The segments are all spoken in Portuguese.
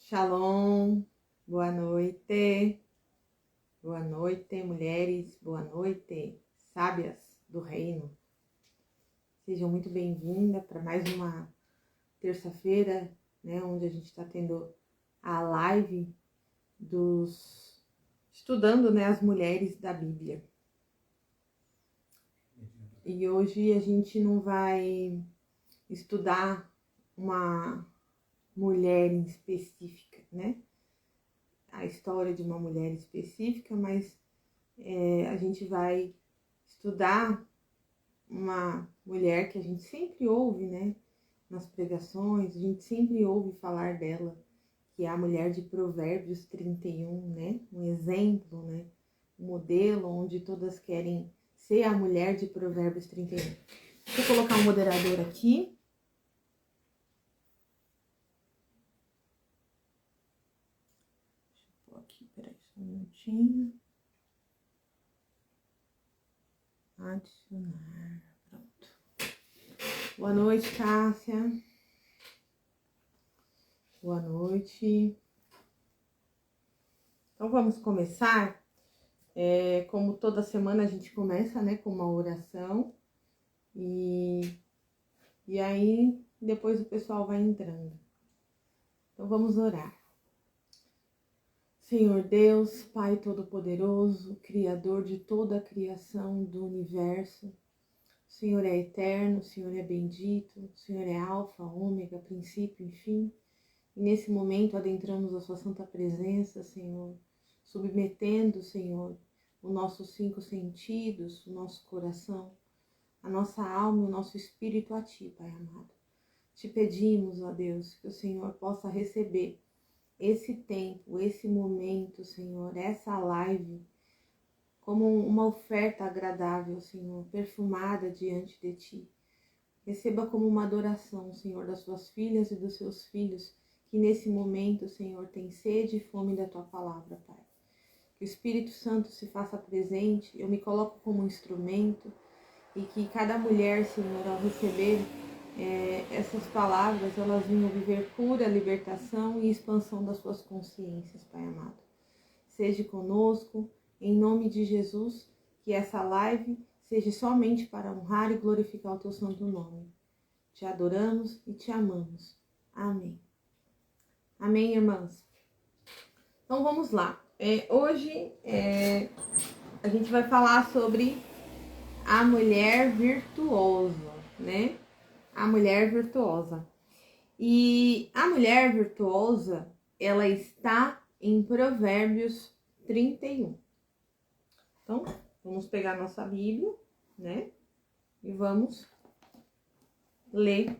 Shalom, boa noite, mulheres, boa noite, sábias do reino. Sejam muito bem-vindas para mais uma terça-feira, né, onde a gente está tendo a live estudando, né, as mulheres da Bíblia. E hoje a gente não vai estudar uma mulher em específica, né? A história de uma mulher específica, mas a gente vai estudar uma mulher que a gente sempre ouve, né? Nas pregações, a gente sempre ouve falar dela, que é a mulher de Provérbios 31, né? Um exemplo, né? Um modelo onde todas querem ser a mulher de Provérbios 31. Deixa eu colocar um moderador aqui. Deixa eu pôr aqui, peraí, só um minutinho. Adicionar, pronto. Boa noite, Cássia. Boa noite. Então vamos começar. Como toda semana a gente começa, né, com uma oração e aí depois o pessoal vai entrando. Então vamos orar. Senhor Deus, Pai Todo-Poderoso, Criador de toda a criação do universo, o Senhor é eterno, o Senhor é bendito, o Senhor é alfa, ômega, princípio e fim. E nesse momento adentramos a sua santa presença, Senhor, submetendo, Senhor, os nossos 5 sentidos, o nosso coração, a nossa alma e o nosso espírito a Ti, Pai amado. Te pedimos, ó Deus, que o Senhor possa receber esse tempo, esse momento, Senhor, essa live, como uma oferta agradável, Senhor, perfumada diante de Ti. Receba como uma adoração, Senhor, das Suas filhas e dos Seus filhos, que nesse momento, Senhor, tem sede e fome da Tua palavra, Pai. Que o Espírito Santo se faça presente, eu me coloco como um instrumento, e que cada mulher, Senhor, ao receber essas palavras, elas venham viver cura, libertação e expansão das suas consciências, Pai amado. Seja conosco, em nome de Jesus, que essa live seja somente para honrar e glorificar o Teu santo nome. Te adoramos e te amamos. Amém. Amém, irmãs? Então vamos lá. Hoje a gente vai falar sobre a mulher virtuosa, né? A mulher virtuosa. E a mulher virtuosa, ela está em Provérbios 31. Então, vamos pegar nossa Bíblia, né? E vamos ler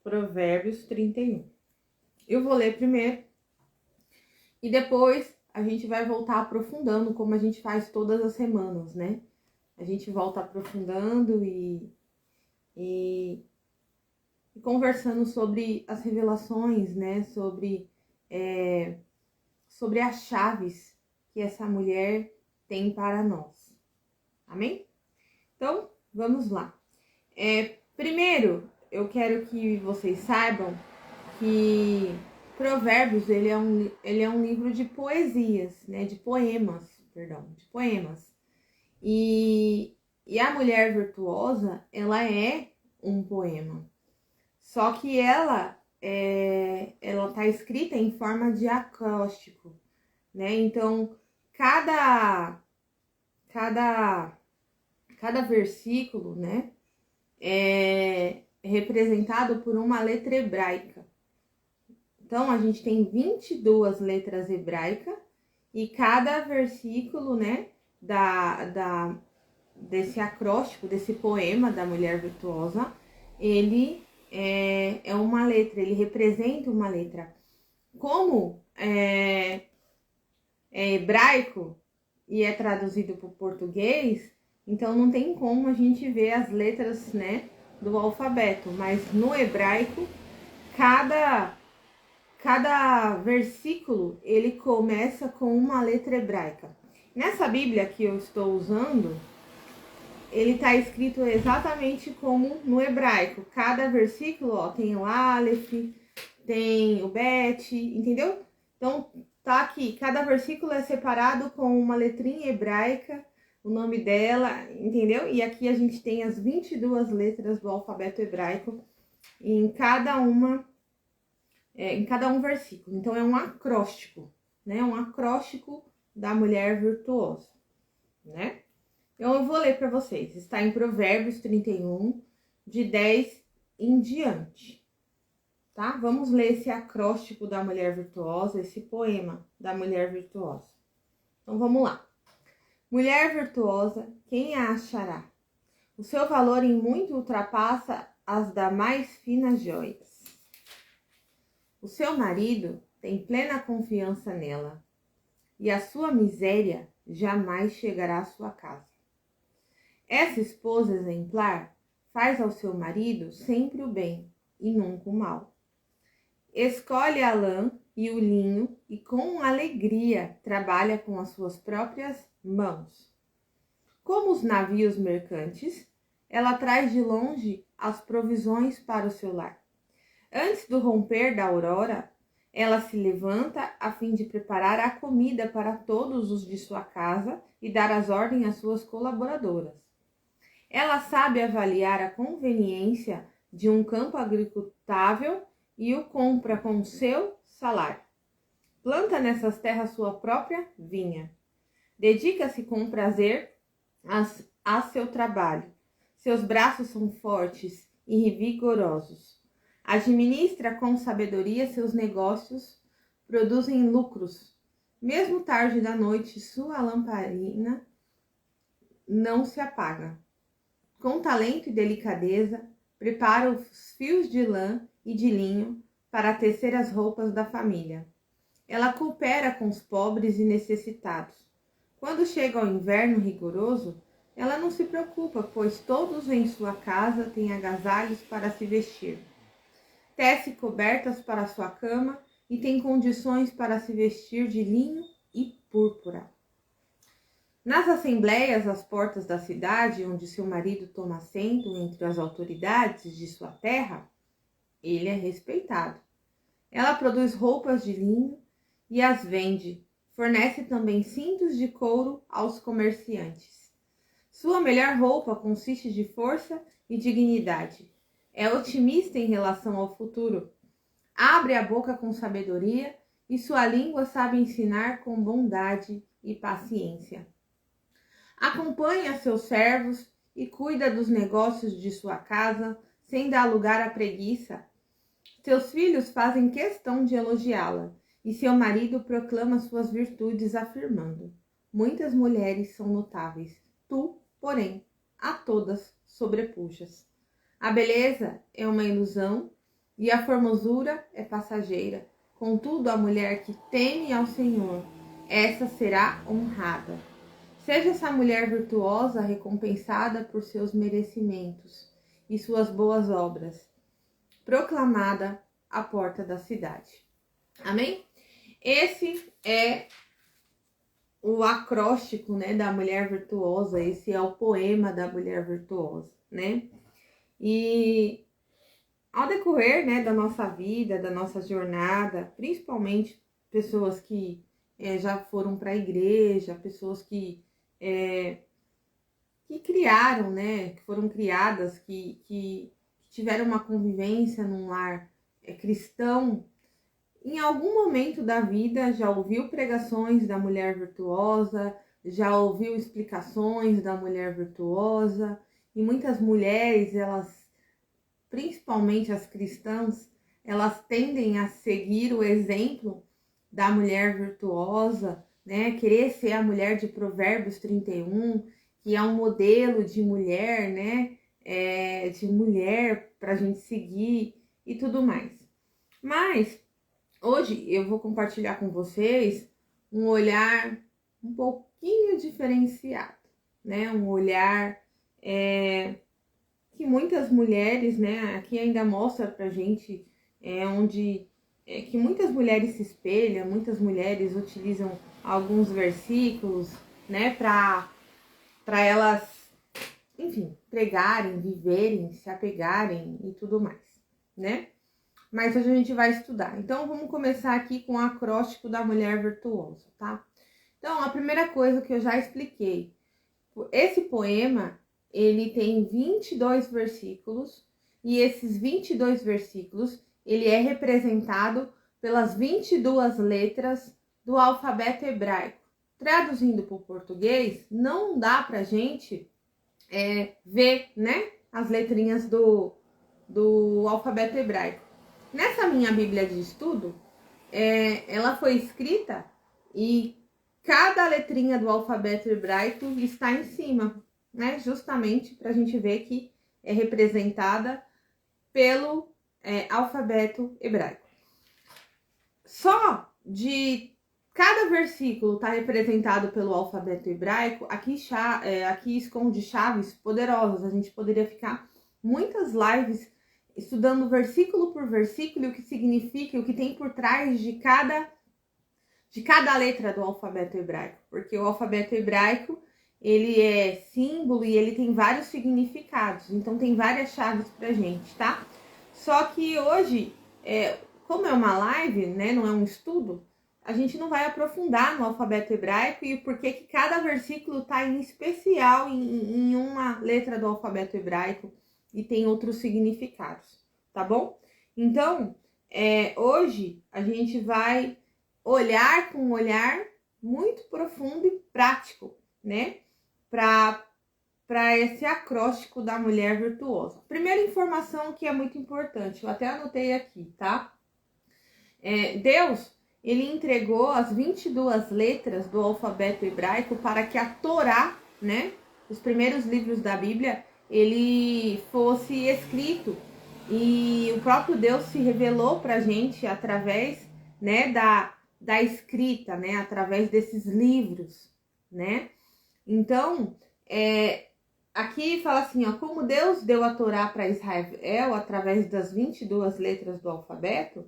Provérbios 31. Eu vou ler primeiro e depois a gente vai voltar aprofundando, como a gente faz todas as semanas, né? A gente volta aprofundando e conversando sobre as revelações, né? Sobre as chaves que essa mulher tem para nós. Amém? Então, vamos lá. Primeiro, eu quero que vocês saibam que Provérbios, ele é um livro de poesias, né? De poemas. E a mulher virtuosa, ela é um poema. Só que ela tá escrita em forma de acróstico, né? Então, cada versículo, né, é representado por uma letra hebraica. Então, a gente tem 22 letras hebraicas e cada versículo, né, desse acróstico, desse poema da mulher virtuosa, ele é uma letra, ele representa uma letra. Como é hebraico e é traduzido para o português, então não tem como a gente ver as letras, né, do alfabeto, mas no hebraico, cada versículo, ele começa com uma letra hebraica. Nessa Bíblia que eu estou usando, ele está escrito exatamente como no hebraico. Cada versículo, ó, tem o Aleph, tem o Bet, entendeu? Então, tá aqui, cada versículo é separado com uma letrinha hebraica, o nome dela, entendeu? E aqui a gente tem as 22 letras do alfabeto hebraico em cada um versículo. Então, é um acróstico, né? Um acróstico da mulher virtuosa, né? Então, eu vou ler para vocês. Está em Provérbios 31, de 10 em diante, tá? Vamos ler esse acróstico da mulher virtuosa, esse poema da mulher virtuosa. Então, vamos lá. Mulher virtuosa, quem a achará? O seu valor em muito ultrapassa as das mais finas joias. O seu marido tem plena confiança nela, e a sua miséria jamais chegará à sua casa. Essa esposa exemplar faz ao seu marido sempre o bem e nunca o mal. Escolhe a lã e o linho e com alegria trabalha com as suas próprias mãos. Como os navios mercantes, ela traz de longe as provisões para o seu lar. Antes do romper da aurora, ela se levanta a fim de preparar a comida para todos os de sua casa e dar as ordens às suas colaboradoras. Ela sabe avaliar a conveniência de um campo agricultável e o compra com seu salário. Planta nessas terras sua própria vinha. Dedica-se com prazer a seu trabalho. Seus braços são fortes e vigorosos. Administra com sabedoria seus negócios, produzem lucros. Mesmo tarde da noite, sua lamparina não se apaga. Com talento e delicadeza, prepara os fios de lã e de linho para tecer as roupas da família. Ela coopera com os pobres e necessitados. Quando chega o inverno rigoroso, ela não se preocupa, pois todos em sua casa têm agasalhos para se vestir. Tece cobertas para sua cama e tem condições para se vestir de linho e púrpura. Nas assembleias às portas da cidade, onde seu marido toma assento entre as autoridades de sua terra, ele é respeitado. Ela produz roupas de linho e as vende. Fornece também cintos de couro aos comerciantes. Sua melhor roupa consiste de força e dignidade. É otimista em relação ao futuro. Abre a boca com sabedoria e sua língua sabe ensinar com bondade e paciência. Acompanha seus servos e cuida dos negócios de sua casa, sem dar lugar à preguiça. Seus filhos fazem questão de elogiá-la, e seu marido proclama suas virtudes, afirmando: muitas mulheres são notáveis, tu, porém, a todas sobrepujas. A beleza é uma ilusão e a formosura é passageira. Contudo, a mulher que teme ao Senhor, essa será honrada. Seja essa mulher virtuosa recompensada por seus merecimentos e suas boas obras, proclamada à porta da cidade. Amém? Esse é o acróstico, né, da mulher virtuosa, esse é o poema da mulher virtuosa, né? E ao decorrer, né, da nossa vida, da nossa jornada, principalmente pessoas que já foram para a igreja, pessoas que criaram, né, que foram criadas, que tiveram uma convivência num lar cristão, em algum momento da vida já ouviu pregações da mulher virtuosa, já ouviu explicações da mulher virtuosa, e muitas mulheres, elas, principalmente as cristãs, elas tendem a seguir o exemplo da mulher virtuosa, né? Querer ser a mulher de Provérbios 31, que é um modelo de mulher, né? De mulher para a gente seguir e tudo mais. Mas hoje eu vou compartilhar com vocês um olhar um pouquinho diferenciado, né? Um olhar que muitas mulheres, né? Aqui ainda mostra pra gente que muitas mulheres se espelham, muitas mulheres utilizam alguns versículos, né? Para elas, enfim, pregarem, viverem, se apegarem e tudo mais, né? mas hoje a gente vai estudar. Então, vamos começar aqui com o acróstico da mulher virtuosa, tá? Então, a primeira coisa que eu já expliquei, esse poema, ele tem 22 versículos, e esses 22 versículos, ele é representado pelas 22 letras do alfabeto hebraico. Traduzindo para o português, não dá pra gente ver, né, as letrinhas do alfabeto hebraico. Nessa minha Bíblia de estudo, ela foi escrita e cada letrinha do alfabeto hebraico está em cima, né? Justamente para a gente ver que é representada pelo alfabeto hebraico. Só de cada versículo está representado pelo alfabeto hebraico, aqui esconde chaves poderosas. A gente poderia ficar muitas lives estudando versículo por versículo, o que significa, o que tem por trás de cada letra do alfabeto hebraico, porque o alfabeto hebraico, ele é símbolo e ele tem vários significados, então tem várias chaves pra gente, tá? Só que hoje, como é uma live, né, não é um estudo, a gente não vai aprofundar no alfabeto hebraico e por que cada versículo tá em especial em uma letra do alfabeto hebraico e tem outros significados, tá bom? Então, hoje a gente vai olhar com um olhar muito profundo e prático, né? Para esse acróstico da mulher virtuosa. Primeira informação que é muito importante, eu até anotei aqui, tá? Deus, ele entregou as 22 letras do alfabeto hebraico para que a Torá, né? Os primeiros livros da Bíblia, ele fosse escrito. E o próprio Deus se revelou para a gente através, né, da escrita, né, através desses livros, né? Então, aqui fala assim, ó, como Deus deu a Torá para Israel através das 22 letras do alfabeto,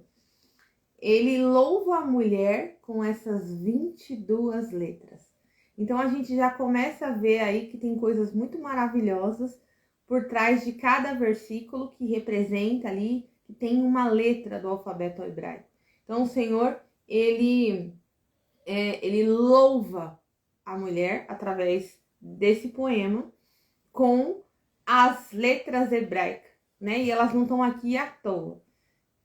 ele louva a mulher com essas 22 letras. Então, a gente já começa a ver aí que tem coisas muito maravilhosas por trás de cada versículo que representa ali, que tem uma letra do alfabeto hebraico. Então, o Senhor, ele louva a mulher através desse poema com as letras hebraicas, né? E elas não estão aqui à toa.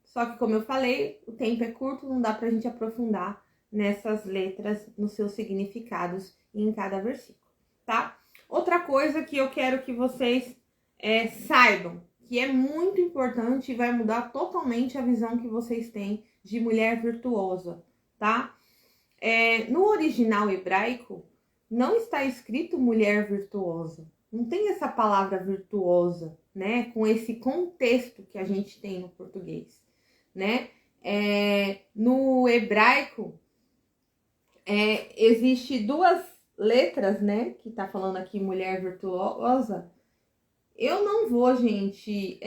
Só que, como eu falei, o tempo é curto, não dá pra gente aprofundar nessas letras, nos seus significados em cada versículo, tá? Outra coisa que eu quero que vocês saibam, que é muito importante e vai mudar totalmente a visão que vocês têm de mulher virtuosa, tá? No original hebraico, não está escrito mulher virtuosa. Não tem essa palavra virtuosa, né? Com esse contexto que a gente tem no português, né? No hebraico, existe duas letras, né? Que tá falando aqui mulher virtuosa. Eu não vou, gente,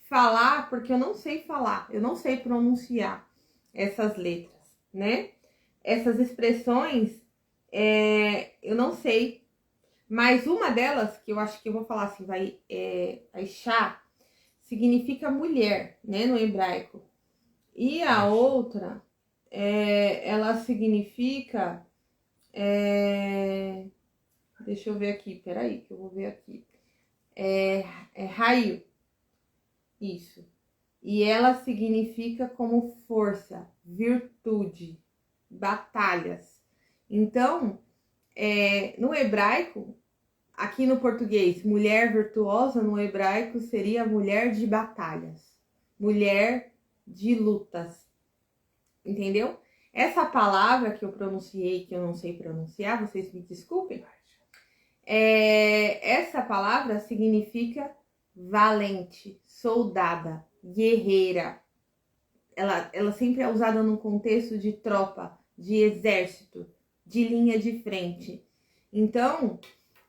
falar, porque eu não sei falar, eu não sei pronunciar essas letras, né? Essas expressões, eu não sei, mas uma delas, que eu acho que eu vou falar assim, Aishá, significa mulher, né, no hebraico. E a outra, ela significa, deixa eu ver aqui, peraí, que eu vou ver aqui. Raio, isso. E ela significa como força, virtude, batalhas. Então, no hebraico, aqui no português, mulher virtuosa, no hebraico seria mulher de batalhas, mulher de lutas, entendeu? Essa palavra que eu pronunciei, que eu não sei pronunciar, vocês me desculpem, essa palavra significa valente, soldada, guerreira. Ela sempre é usada no contexto de tropa, de exército, de linha de frente. Então,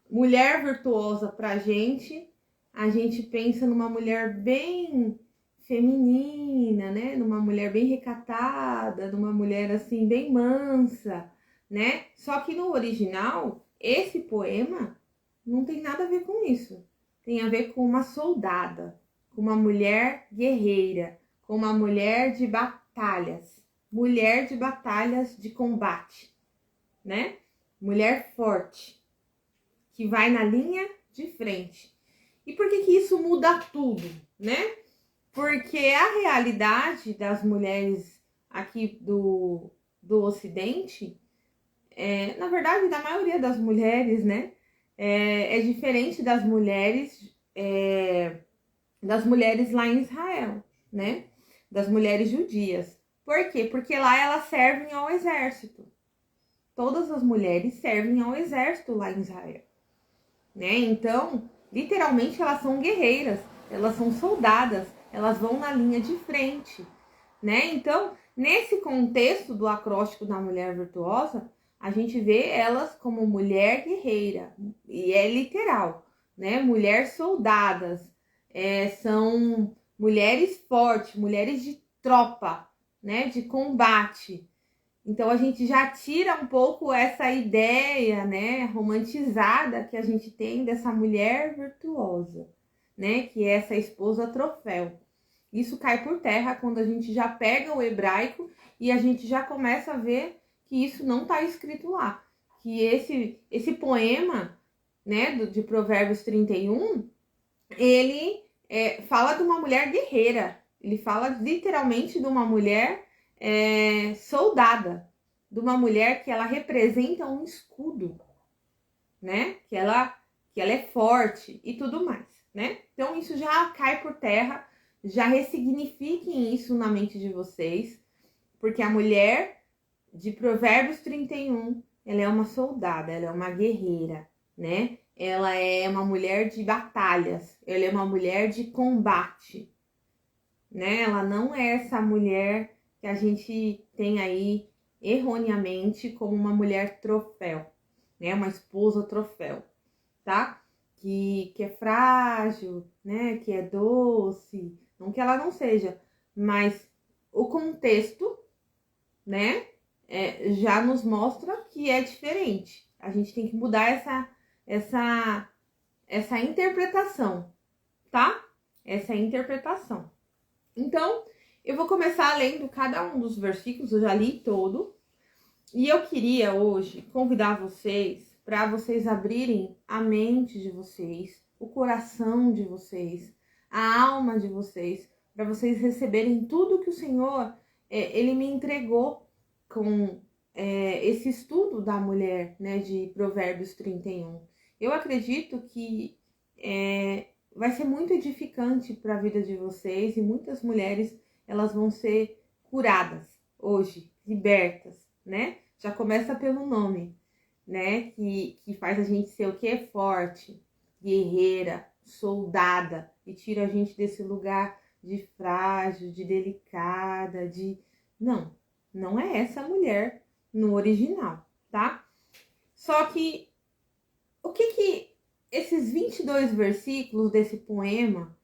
mulher virtuosa pra gente, a gente pensa numa mulher bem feminina, né? Numa mulher bem recatada, numa mulher assim bem mansa, né? Só que no original, esse poema não tem nada a ver com isso. Tem a ver com uma soldada, com uma mulher guerreira, como a mulher de batalhas, mulher de batalhas de combate, né? Mulher forte, que vai na linha de frente. E por que isso muda tudo, né? Porque a realidade das mulheres aqui do Ocidente, na verdade, da maioria das mulheres, né? É diferente das mulheres lá em Israel, né? Das mulheres judias. Por quê? Porque lá elas servem ao exército. Todas as mulheres servem ao exército lá em Israel, né? Então, literalmente elas são guerreiras, elas são soldadas, elas vão na linha de frente, né? Então, nesse contexto do acróstico da mulher virtuosa, a gente vê elas como mulher guerreira, e é literal, né? Mulher soldadas, são mulheres fortes, mulheres de tropa, né? De combate. Então a gente já tira um pouco essa ideia, né, romantizada que a gente tem dessa mulher virtuosa, né, que é essa esposa troféu. Isso cai por terra quando a gente já pega o hebraico e a gente já começa a ver que isso não está escrito lá. Que esse poema, né, de Provérbios 31, ele fala de uma mulher guerreira. Ele fala literalmente de uma mulher soldada, de uma mulher que ela representa um escudo, né? Que ela é forte e tudo mais, né? Então isso já cai por terra, já ressignifiquem isso na mente de vocês, porque a mulher de Provérbios 31, ela é uma soldada, ela é uma guerreira, né? Ela é uma mulher de batalhas, ela é uma mulher de combate, né? Ela não é essa mulher que a gente tem aí erroneamente como uma mulher troféu, né? Uma esposa troféu, tá? Que é frágil, né? Que é doce, não que ela não seja, mas o contexto, né? Já nos mostra que é diferente. A gente tem que mudar essa interpretação, tá? Essa interpretação. Então, eu vou começar lendo cada um dos versículos, eu já li todo. E eu queria hoje convidar vocês para vocês abrirem a mente de vocês, o coração de vocês, a alma de vocês, para vocês receberem tudo que o Senhor, ele me entregou com esse estudo da mulher, né, de Provérbios 31. Eu acredito que vai ser muito edificante para a vida de vocês e muitas mulheres, elas vão ser curadas hoje, libertas, né? Já começa pelo nome, né? Que faz a gente ser o que? Forte, guerreira, soldada, e tira a gente desse lugar de frágil, de delicada, de... Não é essa mulher no original, tá? Só que o que esses 22 versículos desse poema,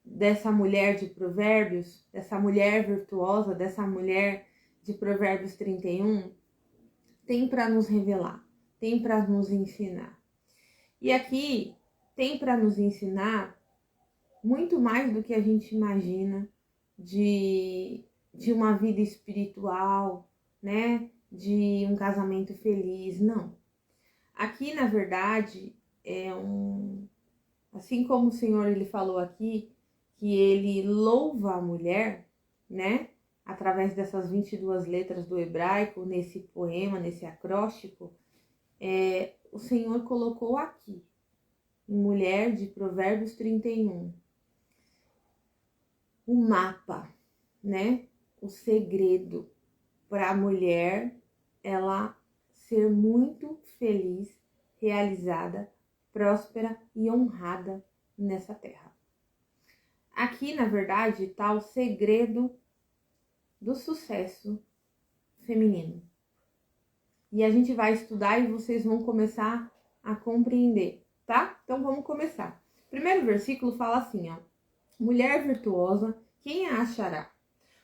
dessa mulher de Provérbios, dessa mulher virtuosa, dessa mulher de Provérbios 31, tem para nos revelar, tem para nos ensinar. E aqui tem para nos ensinar muito mais do que a gente imagina de uma vida espiritual, né? De um casamento feliz, não. Aqui, na verdade, assim como o Senhor ele falou aqui, que ele louva a mulher, né? Através dessas 22 letras do hebraico, nesse poema, nesse acróstico, o Senhor colocou aqui, em mulher de Provérbios 31, o mapa, né? O segredo para a mulher, ela ser muito feliz, realizada, próspera e honrada nessa terra. Aqui, na verdade, está o segredo do sucesso feminino. E a gente vai estudar e vocês vão começar a compreender, tá? Então vamos começar. O primeiro versículo fala assim, ó: mulher virtuosa, quem a achará?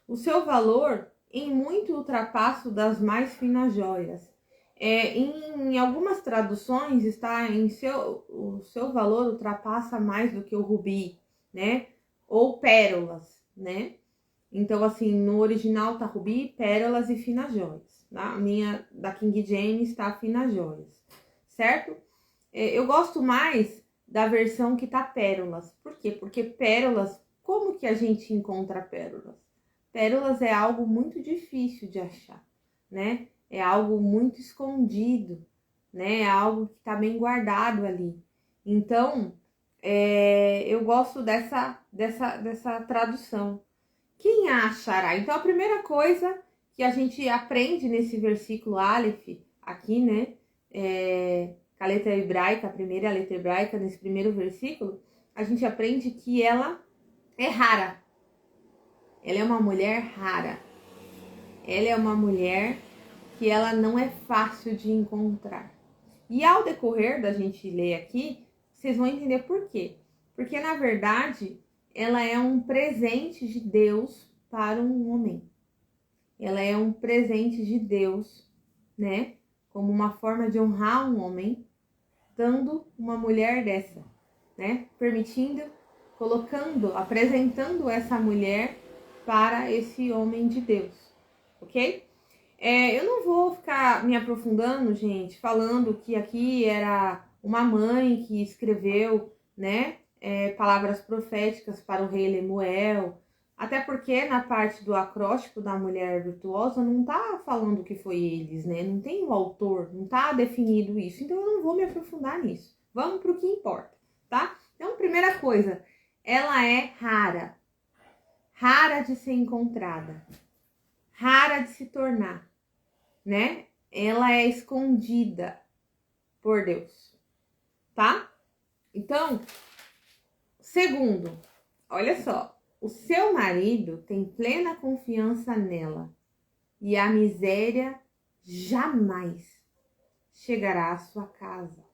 O seu valor em muito ultrapassa das mais finas joias. Em algumas traduções está o seu valor ultrapassa mais do que o rubi, né? Ou pérolas, né? Então, assim, no original tá rubi, pérolas e finas joias. Tá? A minha, da King James, tá finas joias, certo? Eu gosto mais da versão que tá pérolas. Por quê? Porque pérolas, como que a gente encontra pérolas? Pérolas é algo muito difícil de achar, né? É algo muito escondido, né? É algo que tá bem guardado ali. Então, eu gosto dessa tradução. Quem a achará? Então, a primeira coisa que a gente aprende nesse versículo Aleph, aqui, né? Com a letra hebraica, a primeira letra hebraica, nesse primeiro versículo, a gente aprende que ela é rara. Ela é uma mulher rara. Ela é uma mulher que ela não é fácil de encontrar. E ao decorrer da gente ler aqui, vocês vão entender por quê. Porque, na verdade, ela é um presente de Deus para um homem. Ela é um presente de Deus, né? Como uma forma de honrar um homem, dando uma mulher dessa, né? Permitindo, colocando, apresentando essa mulher para esse homem de Deus, ok? Eu não vou ficar me aprofundando, gente, falando que aqui era uma mãe que escreveu, né, palavras proféticas para o rei Lemuel, até porque na parte do acróstico da mulher virtuosa não tá falando que foi eles, né, não tem o autor, não tá definido isso, então eu não vou me aprofundar nisso. Vamos para o que importa, tá? Então, primeira coisa, ela é rara, rara de ser encontrada, rara de se tornar, né? Ela é escondida por Deus, tá? Então, segundo, olha só, o seu marido tem plena confiança nela e a miséria jamais chegará à sua casa.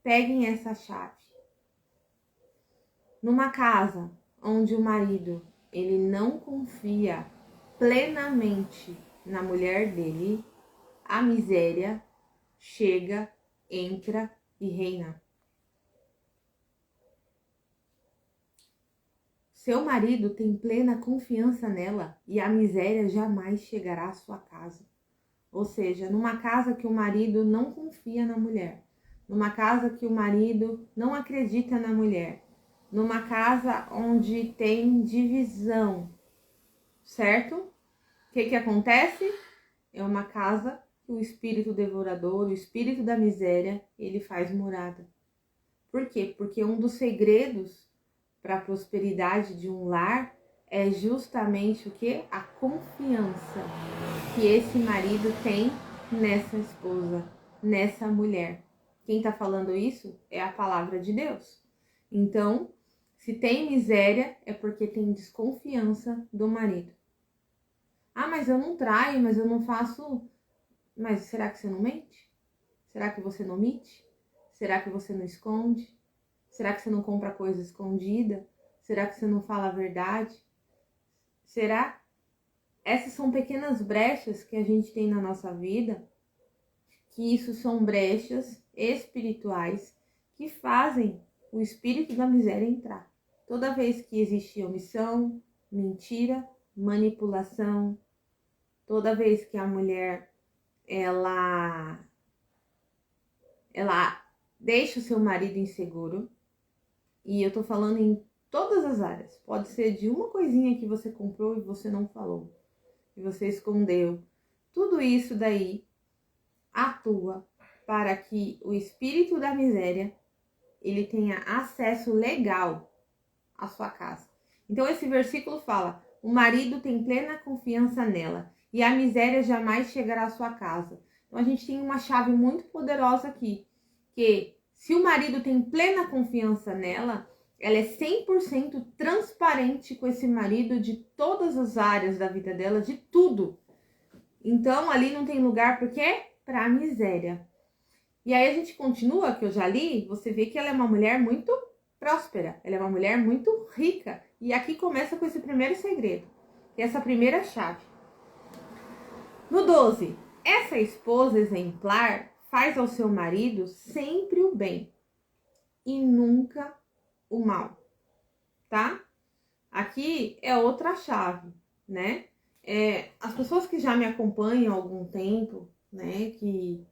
Peguem essa chave. Numa casa onde o marido ele não confia plenamente na mulher dele, a miséria chega, entra e reina. Seu marido tem plena confiança nela e a miséria jamais chegará à sua casa. Ou seja, numa casa que o marido não confia na mulher, numa casa que o marido não acredita na mulher, numa casa onde tem divisão, certo? O que acontece? É uma casa que o espírito devorador, o espírito da miséria, ele faz morada. Por quê? Porque um dos segredos para a prosperidade de um lar é justamente o quê? A confiança que esse marido tem nessa esposa, nessa mulher. Quem está falando isso é a palavra de Deus. Então, se tem miséria, é porque tem desconfiança do marido. Ah, mas eu não traio, mas eu não faço... Mas será que você não mente? Será que você não omite? Será que você não esconde? Será que você não compra coisa escondida? Será que você não fala a verdade? Será? Essas são pequenas brechas que a gente tem na nossa vida, que isso são brechas espirituais que fazem o espírito da miséria entrar. Toda vez que existe omissão, mentira, manipulação, toda vez que a mulher ela deixa o seu marido inseguro, e eu tô falando em todas as áreas, pode ser de uma coisinha que você comprou e você não falou, e você escondeu, tudo isso daí atua para que o espírito da miséria ele tenha acesso legal à sua casa. Então esse versículo fala: o marido tem plena confiança nela e a miséria jamais chegará à sua casa. Então a gente tem uma chave muito poderosa aqui, que se o marido tem plena confiança nela, ela é 100% transparente com esse marido de todas as áreas da vida dela, de tudo. Então ali não tem lugar por quê? Para a miséria. E aí a gente continua, que eu já li, você vê que ela é uma mulher muito próspera, ela é uma mulher muito rica. E aqui começa com esse primeiro segredo, que é essa primeira chave. No 12, essa esposa exemplar faz ao seu marido sempre o bem e nunca o mal, tá? aqui é outra chave, né? As pessoas que já me acompanham há algum tempo, né, que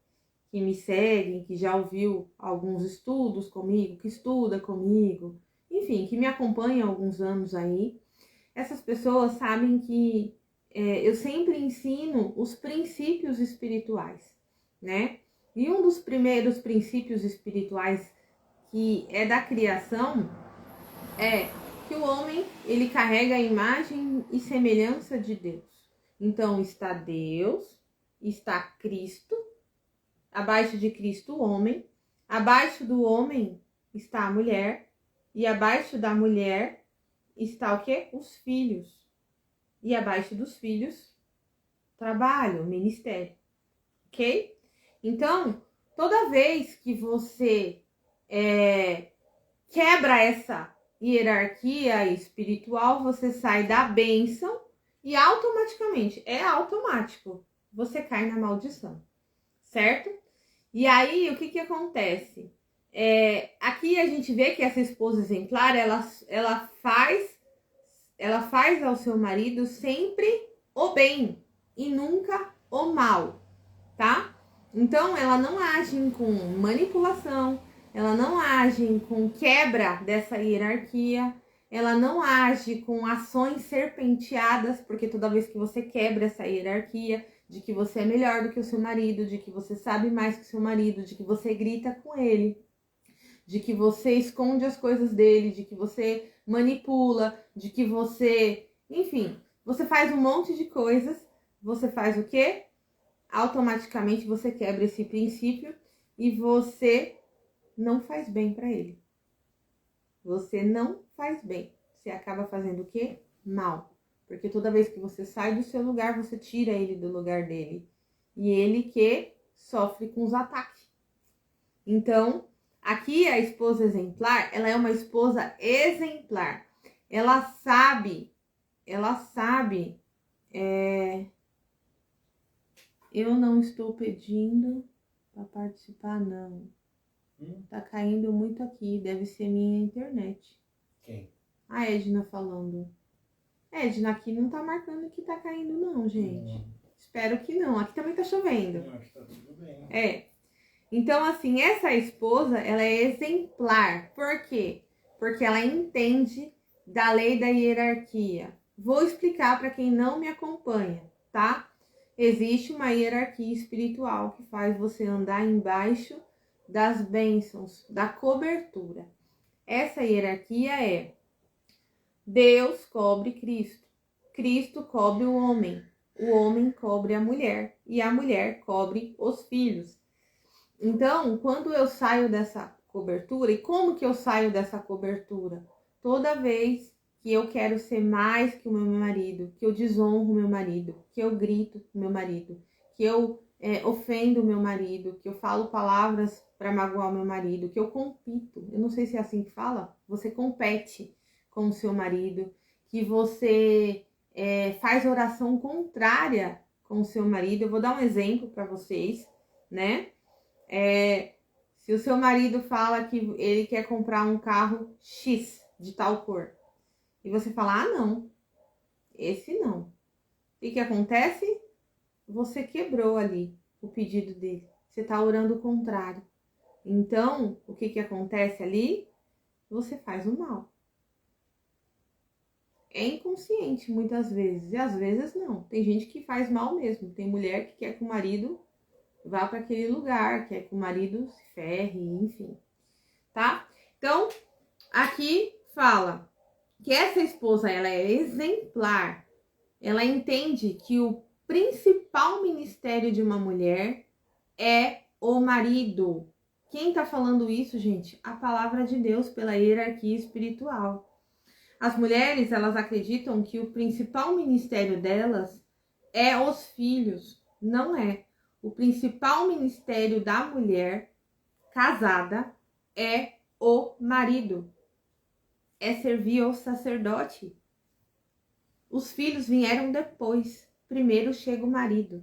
me seguem, que já ouviu alguns estudos comigo, que estuda comigo, enfim, que me acompanham há alguns anos aí, essas pessoas sabem que eu sempre ensino os princípios espirituais, né? E um dos primeiros princípios espirituais que é da criação é que o homem, ele carrega a imagem e semelhança de Deus. Então está Deus, está Cristo, abaixo de Cristo o homem, abaixo do homem está a mulher, e abaixo da mulher está o quê? Os filhos. E abaixo dos filhos, trabalho, ministério. Ok? Então, toda vez que você quebra essa hierarquia espiritual, você sai da bênção e automaticamente, é automático, você cai na maldição, certo? E aí, o que acontece? Aqui a gente vê que essa esposa exemplar, ela faz ao seu marido sempre o bem e nunca o mal, tá? Então, ela não age com manipulação, ela não age com quebra dessa hierarquia, ela não age com ações serpenteadas, porque toda vez que você quebra essa hierarquia, de que você é melhor do que o seu marido, de que você sabe mais que o seu marido, de que você grita com ele, de que você esconde as coisas dele, de que você manipula, de que você, enfim, você faz um monte de coisas, você faz o quê? Automaticamente você quebra esse princípio e você não faz bem para ele. Você não faz bem. Você acaba fazendo o quê? Mal. Porque toda vez que você sai do seu lugar, você tira ele do lugar dele. E ele que sofre com os ataques. Então, aqui a esposa exemplar, ela é uma esposa exemplar. Ela sabe, eu não estou pedindo para participar, não. Tá caindo muito aqui, deve ser minha internet. Quem? A Edna falando. Edna, aqui não tá marcando que tá caindo, não, gente. Espero que não. Aqui também tá chovendo. Não, aqui tá tudo bem. Então, assim, essa esposa, ela é exemplar. Por quê? Porque ela entende da lei da hierarquia. Vou explicar para quem não me acompanha, tá? Existe uma hierarquia espiritual que faz você andar embaixo das bênçãos, da cobertura. Essa hierarquia é: Deus cobre Cristo, Cristo cobre o homem cobre a mulher e a mulher cobre os filhos. Então, quando eu saio dessa cobertura, e como que eu saio dessa cobertura? Toda vez que eu quero ser mais que o meu marido, que eu desonro o meu marido, que eu grito com o meu marido, que eu ofendo o meu marido, que eu falo palavras para magoar o meu marido, que eu compito, eu não sei se é assim que fala, você compete com o seu marido, que você faz oração contrária com o seu marido. Eu vou dar um exemplo para vocês, né? Se o seu marido fala que ele quer comprar um carro X de tal cor, e você fala, não, esse não. O que acontece? Você quebrou ali o pedido dele. Você tá orando o contrário. Então, o que acontece ali? Você faz o mal. É inconsciente muitas vezes, e às vezes não. Tem gente que faz mal mesmo. Tem mulher que quer que o marido vá para aquele lugar, quer que o marido se ferre, enfim. Tá? Então, aqui fala que essa esposa, ela é exemplar. Ela entende que o principal ministério de uma mulher é o marido. Quem tá falando isso, gente? A palavra de Deus pela hierarquia espiritual. As mulheres, elas acreditam que o principal ministério delas é os filhos. Não é. O principal ministério da mulher casada é o marido. É servir ao sacerdote. Os filhos vieram depois. Primeiro chega o marido.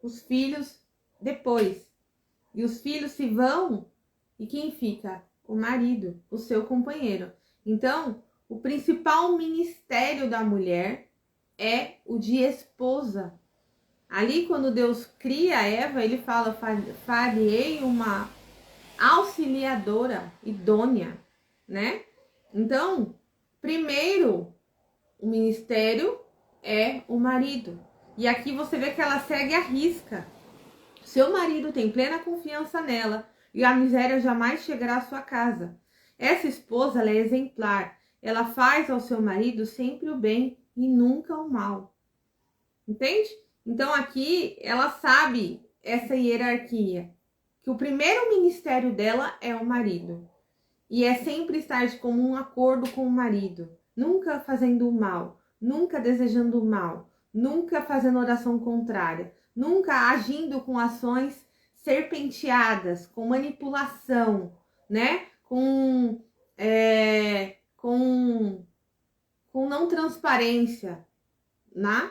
Os filhos depois. E os filhos se vão. E quem fica? O marido, o seu companheiro. Então, o principal ministério da mulher é o de esposa. Ali, quando Deus cria Eva, ele fala, farei uma auxiliadora idônea, né? Então, primeiro, o ministério é o marido. E aqui você vê que ela segue à risca. Seu marido tem plena confiança nela e a miséria jamais chegará à sua casa. Essa esposa, ela é exemplar. Ela faz ao seu marido sempre o bem e nunca o mal. Entende? Então aqui ela sabe essa hierarquia, que o primeiro ministério dela é o marido. E é sempre estar de comum acordo com o marido, nunca fazendo o mal, nunca desejando o mal, nunca fazendo oração contrária, nunca agindo com ações serpenteadas, com manipulação, né? Com não transparência, né?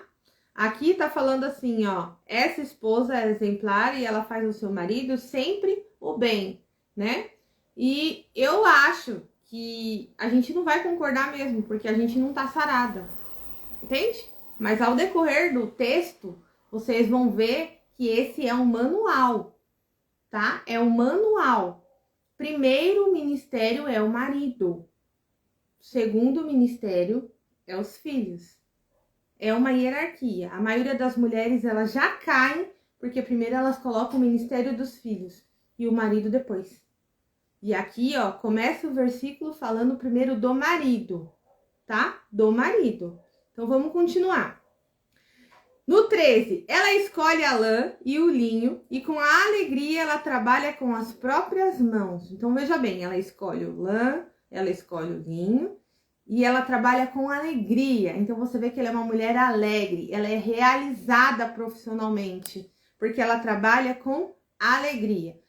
Aqui tá falando assim, ó, essa esposa é exemplar e ela faz ao seu marido sempre o bem, né? E eu acho que a gente não vai concordar mesmo, porque a gente não tá sarada, entende? Mas ao decorrer do texto, vocês vão ver que esse é um manual, tá? É um manual. Primeiro ministério é o marido. Segundo ministério é os filhos. É uma hierarquia. A maioria das mulheres, elas já caem, porque primeiro elas colocam o ministério dos filhos e o marido depois. E aqui, ó, começa o versículo falando primeiro do marido, tá? Do marido. Então, vamos continuar. No 13, ela escolhe a lã e o linho e com a alegria ela trabalha com as próprias mãos. Então, veja bem, ela escolhe o lã, ela escolhe o linho e ela trabalha com alegria. Então, você vê que ela é uma mulher alegre, ela é realizada profissionalmente, porque ela trabalha com alegria.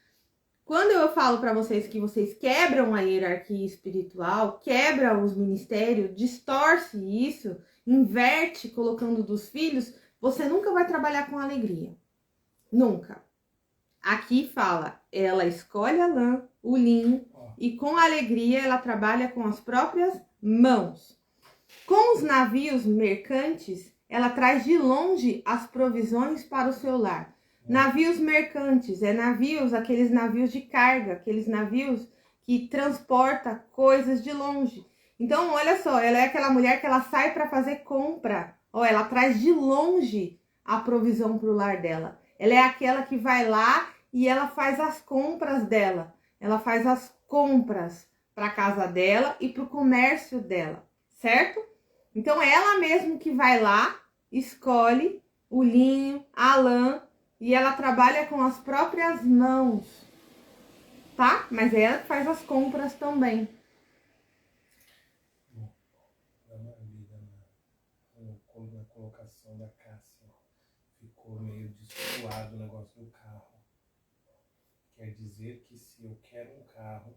Quando eu falo para vocês que vocês quebram a hierarquia espiritual, quebra os ministérios, distorce isso, inverte colocando dos filhos, você nunca vai trabalhar com alegria. Nunca. Aqui fala, ela escolhe a lã, o linho, e com alegria ela trabalha com as próprias mãos. Com os navios mercantes, ela traz de longe as provisões para o seu lar. Navios mercantes, navios, aqueles navios de carga, aqueles navios que transportam coisas de longe. Então, olha só, ela é aquela mulher que ela sai para fazer compra. Ó, ela traz de longe a provisão para o lar dela. Ela é aquela que vai lá e ela faz as compras dela. Ela faz as compras para a casa dela e para o comércio dela, certo? Então, ela mesmo que vai lá, escolhe o linho, a lã, e ela trabalha com as próprias mãos, tá? Mas ela faz as compras também. Dá uma lida na colocação da Cássia. Ficou meio destoado o negócio do carro. Quer dizer que se eu quero um carro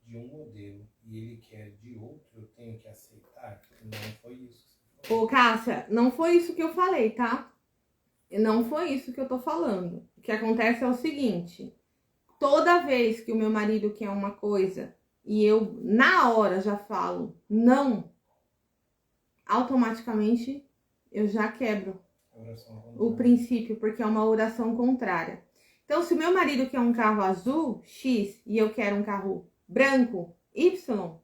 de um modelo e ele quer de outro, eu tenho que aceitar? Não foi isso que você falou. Ô, Cássia, não foi isso que eu falei, tá? Não foi isso que eu tô falando. O que acontece é o seguinte, toda vez que o meu marido quer uma coisa e eu, na hora, já falo não, automaticamente eu já quebro o princípio, porque é uma oração contrária. Então, se o meu marido quer um carro azul, X, e eu quero um carro branco, Y,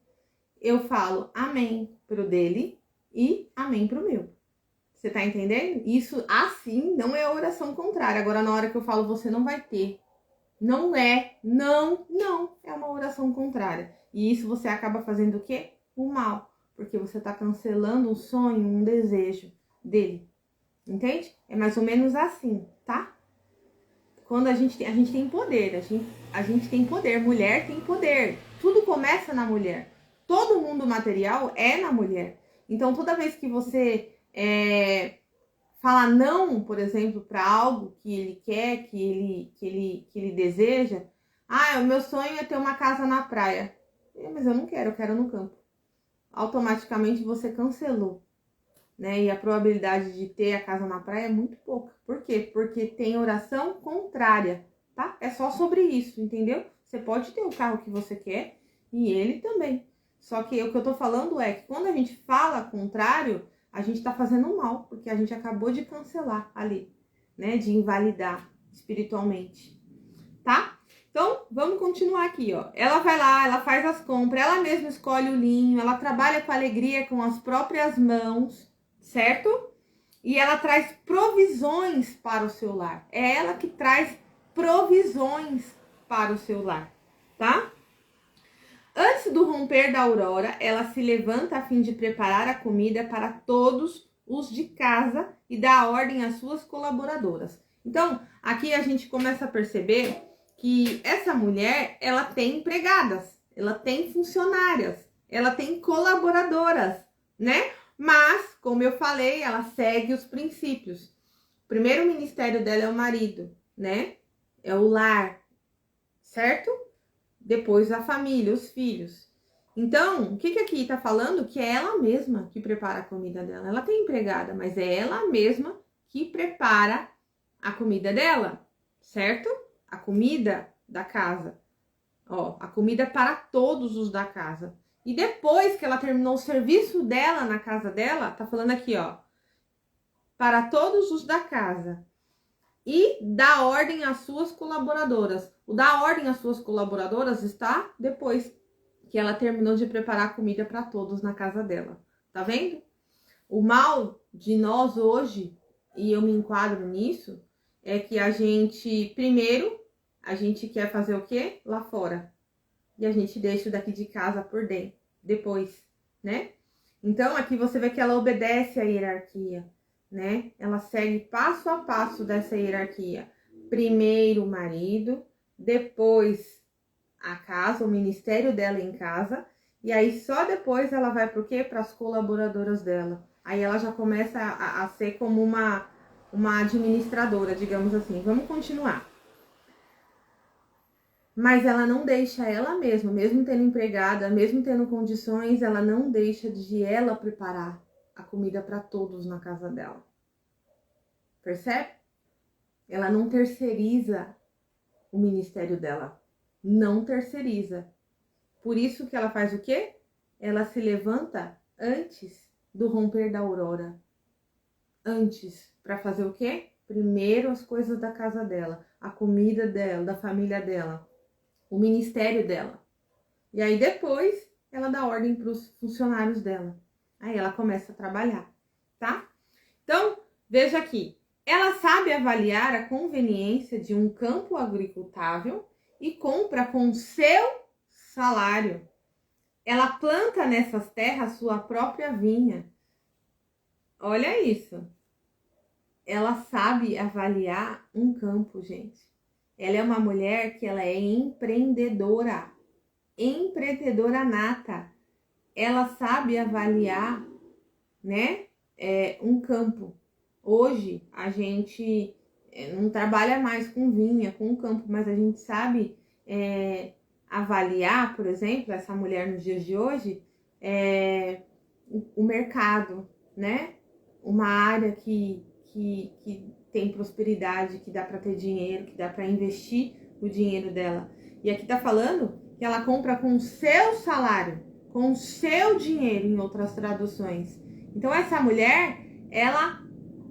eu falo amém pro dele e amém pro meu. Você tá entendendo? Isso, assim, não é oração contrária. Agora, na hora que eu falo, você não vai ter. Não é, não, é uma oração contrária. E isso você acaba fazendo o quê? O mal. Porque você tá cancelando um sonho, um desejo dele. Entende? É mais ou menos assim, tá? Quando a gente tem poder, a gente tem poder, mulher tem poder. Tudo começa na mulher. Todo mundo material é na mulher. Então, toda vez que você falar não, por exemplo, para algo que ele quer, que ele deseja. Ah, o meu sonho é ter uma casa na praia. Mas eu não quero, eu quero no campo. Automaticamente você cancelou, né? E a probabilidade de ter a casa na praia é muito pouca. Por quê? Porque tem oração contrária, tá? É só sobre isso, entendeu? Você pode ter o carro que você quer e ele também. Só que o que eu tô falando é que quando a gente fala contrário, a gente tá fazendo mal, porque a gente acabou de cancelar ali, né? De invalidar espiritualmente, tá? Então, vamos continuar aqui, ó. Ela vai lá, ela faz as compras, ela mesma escolhe o linho, ela trabalha com alegria, com as próprias mãos, certo? E ela traz provisões para o seu lar. É ela que traz provisões para o seu lar, tá? Antes do romper da aurora, ela se levanta a fim de preparar a comida para todos os de casa e dá ordem às suas colaboradoras. Então, aqui a gente começa a perceber que essa mulher, ela tem empregadas, ela tem funcionárias, ela tem colaboradoras, né? Mas, como eu falei, ela segue os princípios. O primeiro ministério dela é o marido, né? É o lar, certo? Depois a família, os filhos. Então, o que aqui tá falando? Que é ela mesma que prepara a comida dela. Ela tem empregada, mas é ela mesma que prepara a comida dela, certo? A comida da casa. Ó, a comida para todos os da casa. E depois que ela terminou o serviço dela na casa dela, tá falando aqui, ó, para todos os da casa. E dá ordem às suas colaboradoras. O dar ordem às suas colaboradoras está depois que ela terminou de preparar a comida para todos na casa dela. Tá vendo? O mal de nós hoje, e eu me enquadro nisso, é que a gente, primeiro, a gente quer fazer o quê? Lá fora. E a gente deixa o daqui de casa por dentro, depois, né? Então, aqui você vê que ela obedece à hierarquia, né? Ela segue passo a passo dessa hierarquia. Primeiro o marido, depois a casa, o ministério dela em casa, e aí só depois ela vai para o quê? Para as colaboradoras dela. Aí ela já começa a ser como uma administradora, digamos assim. Vamos continuar. Mas ela não deixa ela mesma, mesmo tendo empregada, mesmo tendo condições, ela não deixa de ela preparar a comida para todos na casa dela. Percebe? Ela não terceiriza o ministério dela. Não terceiriza. Por isso que ela faz o quê? Ela se levanta antes do romper da aurora. Antes. Para fazer o quê? Primeiro as coisas da casa dela, a comida dela, da família dela, o ministério dela. E aí depois ela dá ordem para os funcionários dela. Aí ela começa a trabalhar, tá? Então, veja aqui. Ela sabe avaliar a conveniência de um campo agricultável e compra com seu salário. Ela planta nessas terras sua própria vinha. Olha isso. Ela sabe avaliar um campo, gente. Ela é uma mulher que ela é empreendedora. Empreendedora nata. Ela sabe avaliar, né, um campo. Hoje a gente não trabalha mais com vinha, com campo, mas a gente sabe avaliar, por exemplo, essa mulher nos dias de hoje, o mercado, né? Uma área que tem prosperidade, que dá para ter dinheiro, que dá para investir o dinheiro dela. E aqui tá falando que ela compra com o seu salário, com o seu dinheiro, em outras traduções. Então essa mulher, ela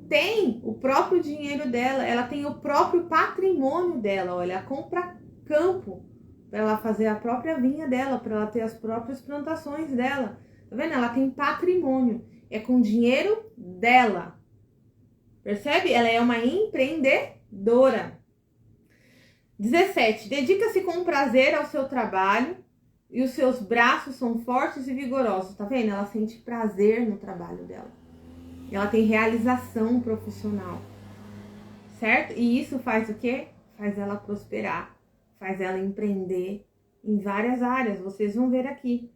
tem o próprio dinheiro dela, ela tem o próprio patrimônio dela. Olha, ela compra campo para ela fazer a própria vinha dela, para ela ter as próprias plantações dela. Tá vendo? Ela tem patrimônio, é com dinheiro dela. Percebe? Ela é uma empreendedora. 17. Dedica-se com prazer ao seu trabalho e os seus braços são fortes e vigorosos. Tá vendo? Ela sente prazer no trabalho dela. Ela tem realização profissional, certo? E isso faz o quê? Faz ela prosperar, faz ela empreender em várias áreas, vocês vão ver aqui.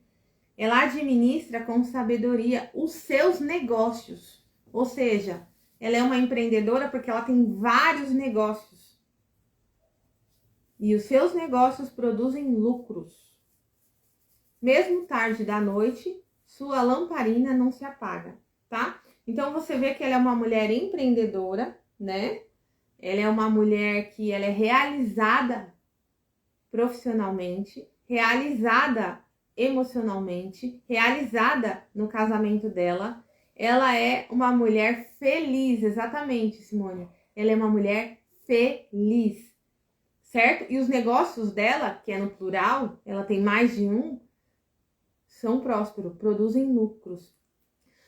Ela administra com sabedoria os seus negócios, ou seja, ela é uma empreendedora porque ela tem vários negócios. E os seus negócios produzem lucros. Mesmo tarde da noite, sua lamparina não se apaga, tá? Então, você vê que ela é uma mulher empreendedora, né? Ela é uma mulher que ela é realizada profissionalmente, realizada emocionalmente, realizada no casamento dela. Ela é uma mulher feliz, exatamente, Simone. Ela é uma mulher feliz, certo? E os negócios dela, que é no plural, ela tem mais de um, são prósperos, produzem lucros.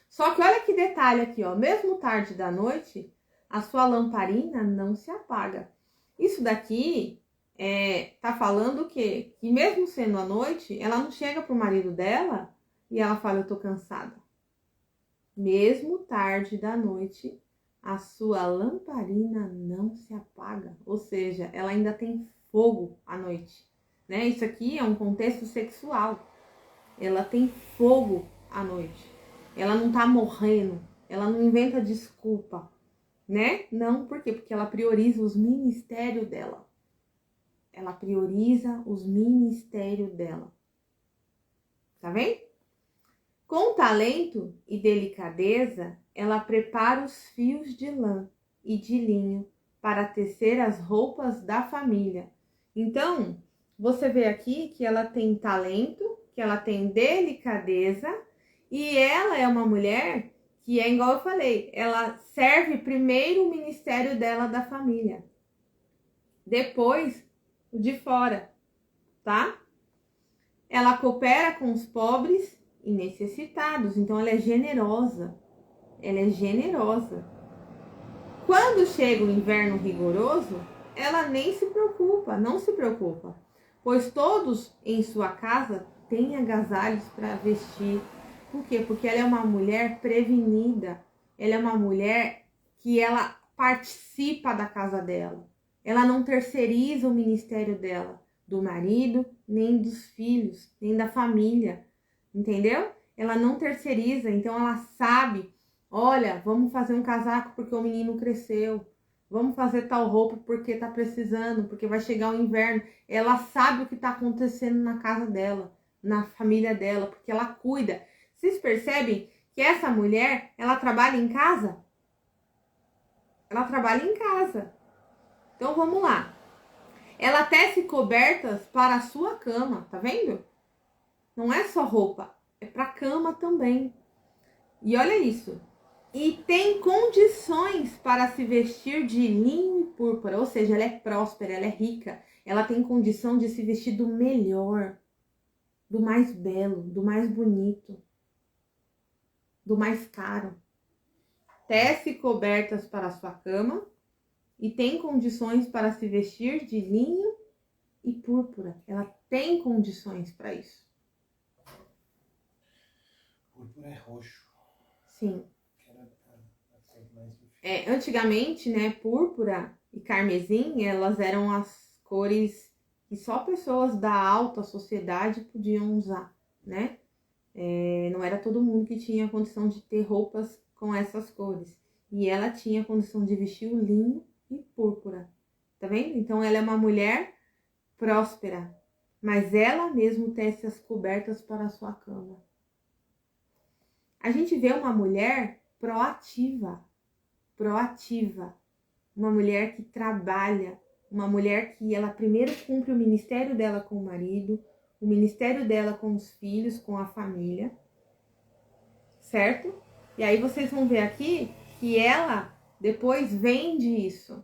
Só que olha que detalhe aqui, ó. Mesmo tarde da noite, a sua lamparina não se apaga. Isso daqui tá falando o quê? Que mesmo sendo à noite, ela não chega pro marido dela e ela fala, eu tô cansada. Mesmo tarde da noite, a sua lamparina não se apaga. Ou seja, ela ainda tem fogo à noite, né? Isso aqui é um contexto sexual. Ela tem fogo à noite. Ela não tá morrendo. Ela não inventa desculpa, né? Não, por quê? Porque ela prioriza os ministérios dela. Ela prioriza os ministérios dela. Tá vendo? Com talento e delicadeza, ela prepara os fios de lã e de linho para tecer as roupas da família. Então, você vê aqui que ela tem talento, que ela tem delicadeza e ela é uma mulher que é igual eu falei, ela serve primeiro o ministério dela da família, depois o de fora, tá? Ela coopera com os pobres e necessitados, então ela é generosa. Ela é generosa. Quando chega o inverno rigoroso, ela nem se preocupa, não se preocupa, pois todos em sua casa têm agasalhos para vestir. Por quê? Porque ela é uma mulher prevenida. Ela é uma mulher que ela participa da casa dela. Ela não terceiriza o ministério dela, do marido, nem dos filhos, nem da família. Entendeu? Ela não terceiriza, então ela sabe, olha, vamos fazer um casaco porque o menino cresceu. Vamos fazer tal roupa porque tá precisando, porque vai chegar o inverno. Ela sabe o que tá acontecendo na casa dela, na família dela, porque ela cuida. Vocês percebem que essa mulher, ela trabalha em casa? Ela trabalha em casa. Então vamos lá. Ela tece cobertas para a sua cama, tá vendo? Não é só roupa, é para cama também. E olha isso. E tem condições para se vestir de linho e púrpura, ou seja, ela é próspera, ela é rica. Ela tem condição de se vestir do melhor, do mais belo, do mais bonito, do mais caro. Tece cobertas para a sua cama e tem condições para se vestir de linho e púrpura. Ela tem condições para isso. Púrpura é roxo. Sim. Antigamente, né, púrpura e carmesim, elas eram as cores que só pessoas da alta sociedade podiam usar, né? Não era todo mundo que tinha condição de ter roupas com essas cores. E ela tinha condição de vestir o linho e púrpura. Tá vendo? Então ela é uma mulher próspera, mas ela mesmo tece as cobertas para a sua cama. A gente vê uma mulher proativa, uma mulher que trabalha, uma mulher que ela primeiro cumpre o ministério dela com o marido, o ministério dela com os filhos, com a família, certo? E aí vocês vão ver aqui que ela depois vende isso.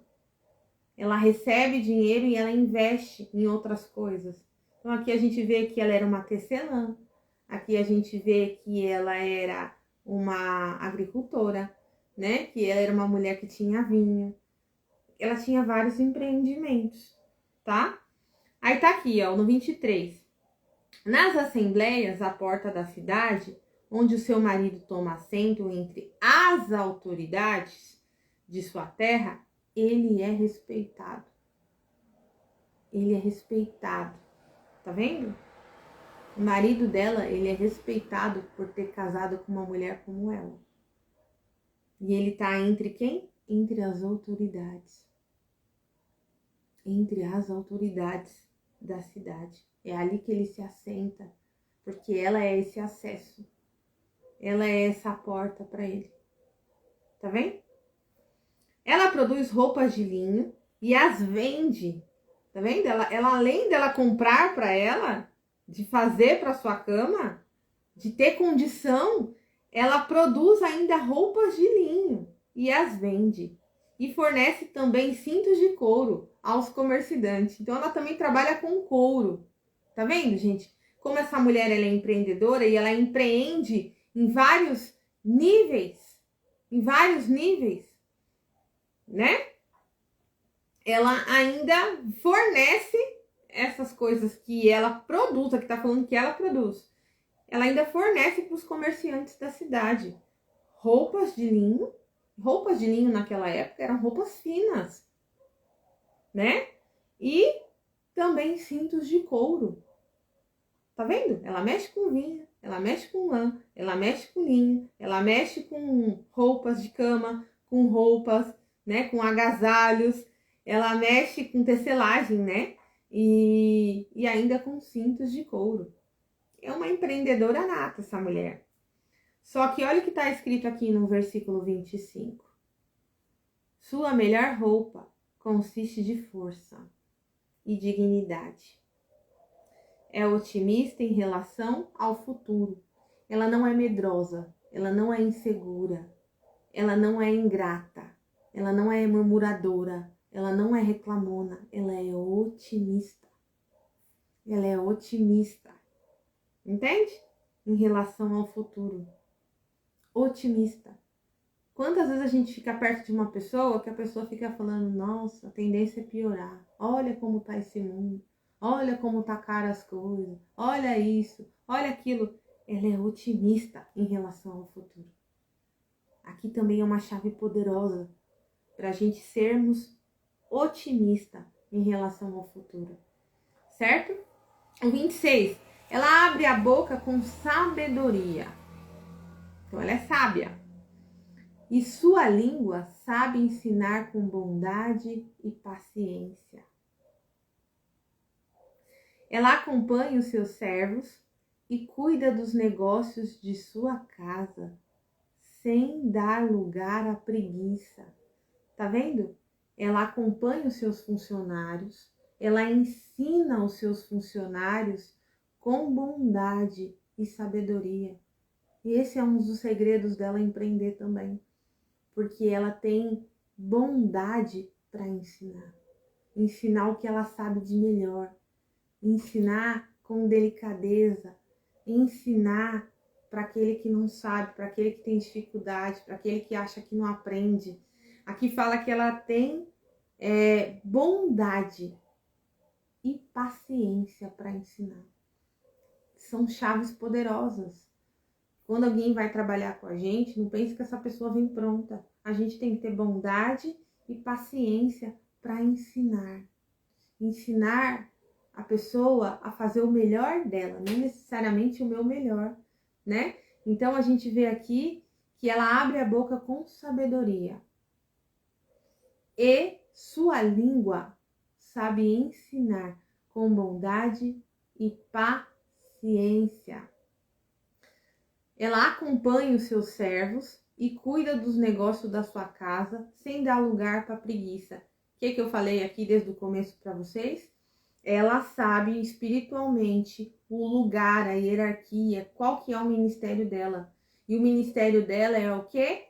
Ela recebe dinheiro e ela investe em outras coisas. Então aqui a gente vê que ela era uma tecelã, aqui a gente vê que ela era uma agricultora, né? Que ela era uma mulher que tinha vinho. Ela tinha vários empreendimentos, tá? Aí tá aqui, ó, no 23. Nas assembleias à porta da cidade, onde o seu marido toma assento entre as autoridades de sua terra, ele é respeitado. Ele é respeitado. Tá vendo? O marido dela, ele é respeitado por ter casado com uma mulher como ela. E ele tá entre quem? Entre as autoridades. Entre as autoridades da cidade. É ali que ele se assenta, porque ela é esse acesso. Ela é essa porta para ele. Tá vendo? Ela produz roupas de linho e as vende. Tá vendo? Ela além dela comprar para ela, de fazer para sua cama, de ter condição, ela produz ainda roupas de linho e as vende. E fornece também cintos de couro aos comerciantes. Então ela também trabalha com couro. Tá vendo, gente? Como essa mulher ela é empreendedora e ela empreende em vários níveis, né? Ela ainda fornece essas coisas que ela produz, que tá falando que ela produz. Ela ainda fornece para os comerciantes da cidade roupas de linho. Roupas de linho naquela época eram roupas finas, né? E também cintos de couro. Tá vendo? Ela mexe com vinho, ela mexe com lã, ela mexe com linho, ela mexe com roupas de cama, com roupas, né? Com agasalhos, ela mexe com tecelagem, né? E ainda com cintos de couro. É uma empreendedora nata essa mulher. Só que olha o que está escrito aqui no versículo 25. Sua melhor roupa consiste de força e dignidade. É otimista em relação ao futuro. Ela não é medrosa, ela não é insegura, ela não é ingrata, ela não é murmuradora, ela não é reclamona, ela é otimista. Ela é otimista. Entende? Em relação ao futuro. Otimista. Quantas vezes a gente fica perto de uma pessoa que a pessoa fica falando, nossa, a tendência é piorar. Olha como tá esse mundo. Olha como tá cara as coisas. Olha isso, olha aquilo. Ela é otimista em relação ao futuro. Aqui também é uma chave poderosa para a gente sermos otimistas em relação ao futuro. Certo? O 26. Ela abre a boca com sabedoria. Então ela é sábia. E sua língua sabe ensinar com bondade e paciência. Ela acompanha os seus servos e cuida dos negócios de sua casa, sem dar lugar à preguiça. Tá vendo? Ela acompanha os seus funcionários, ela ensina os seus funcionários com bondade e sabedoria. E esse é um dos segredos dela empreender também. Porque ela tem bondade para ensinar. Ensinar o que ela sabe de melhor. Ensinar com delicadeza. Ensinar para aquele que não sabe, para aquele que tem dificuldade, para aquele que acha que não aprende. Aqui fala que ela tem bondade e paciência para ensinar. São chaves poderosas. Quando alguém vai trabalhar com a gente, não pense que essa pessoa vem pronta. A gente tem que ter bondade e paciência para ensinar. Ensinar a pessoa a fazer o melhor dela, não necessariamente o meu melhor, né? Então a gente vê aqui que ela abre a boca com sabedoria. E sua língua sabe ensinar com bondade e paciência. Ela acompanha os seus servos e cuida dos negócios da sua casa sem dar lugar para preguiça. O que eu falei aqui desde o começo para vocês? Ela sabe espiritualmente o lugar, a hierarquia, qual que é o ministério dela. E o ministério dela é o quê?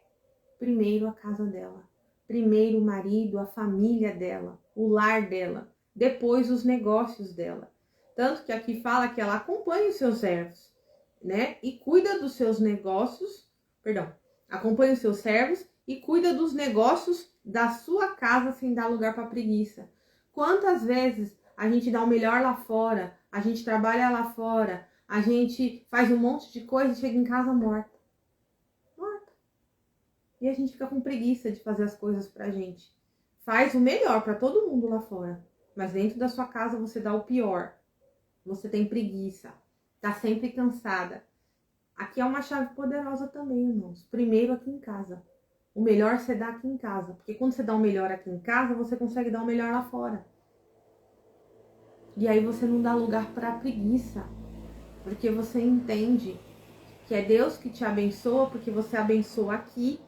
Primeiro a casa dela. Primeiro o marido, a família dela, o lar dela. Depois os negócios dela. Tanto que aqui fala que ela acompanha os seus servos, né? E cuida dos seus negócios, acompanha os seus servos e cuida dos negócios da sua casa sem dar lugar para preguiça. Quantas vezes a gente dá o melhor lá fora, a gente trabalha lá fora, a gente faz um monte de coisa e chega em casa morta. E a gente fica com preguiça de fazer as coisas pra gente. Faz o melhor para todo mundo lá fora, mas dentro da sua casa você dá o pior. Você tem preguiça, tá sempre cansada. Aqui é uma chave poderosa também, irmãos. Primeiro aqui em casa. O melhor você dá aqui em casa. Porque quando você dá o melhor aqui em casa, você consegue dar o melhor lá fora. E aí você não dá lugar para preguiça. Porque você entende que é Deus que te abençoa, porque você abençoa aqui.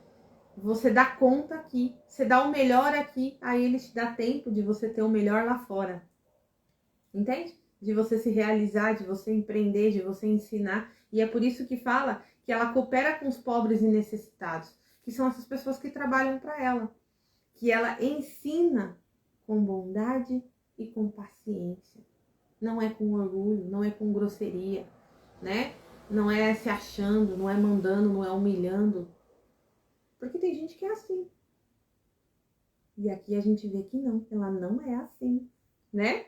Você dá conta aqui. Você dá o melhor aqui. Aí Ele te dá tempo de você ter o melhor lá fora. Entende? de você se realizar, de você empreender, de você ensinar. E é por isso que fala que ela coopera com os pobres e necessitados, que são essas pessoas que trabalham para ela, que ela ensina com bondade e com paciência. Não é com orgulho, não é com grosseria, né? Não é se achando, não é mandando, não é humilhando. Porque tem gente que é assim. E aqui a gente vê que não, ela não é assim, né?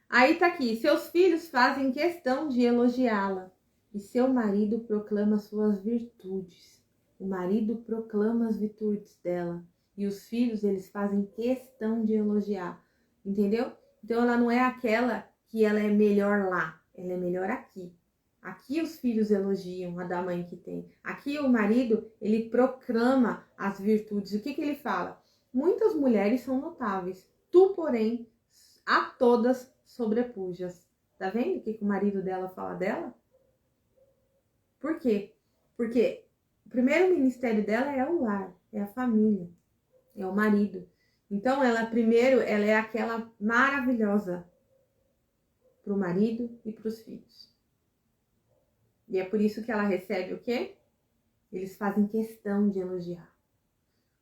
Aí tá aqui, seus filhos fazem questão de elogiá-la e seu marido proclama suas virtudes. O marido proclama as virtudes dela e os filhos, eles fazem questão de elogiar, entendeu? Então ela não é aquela que ela é melhor lá, ela é melhor aqui. Aqui os filhos elogiam a da mãe que tem. Aqui o marido, ele proclama as virtudes. O que ele fala? Muitas mulheres são notáveis, tu, porém, a todas sobrepujas. Tá vendo o que o marido dela fala dela? Por quê? Porque o primeiro ministério dela é o lar, é a família, é o marido. Então, ela é aquela maravilhosa para o marido e para os filhos. E é por isso que ela recebe o quê? Eles fazem questão de elogiar.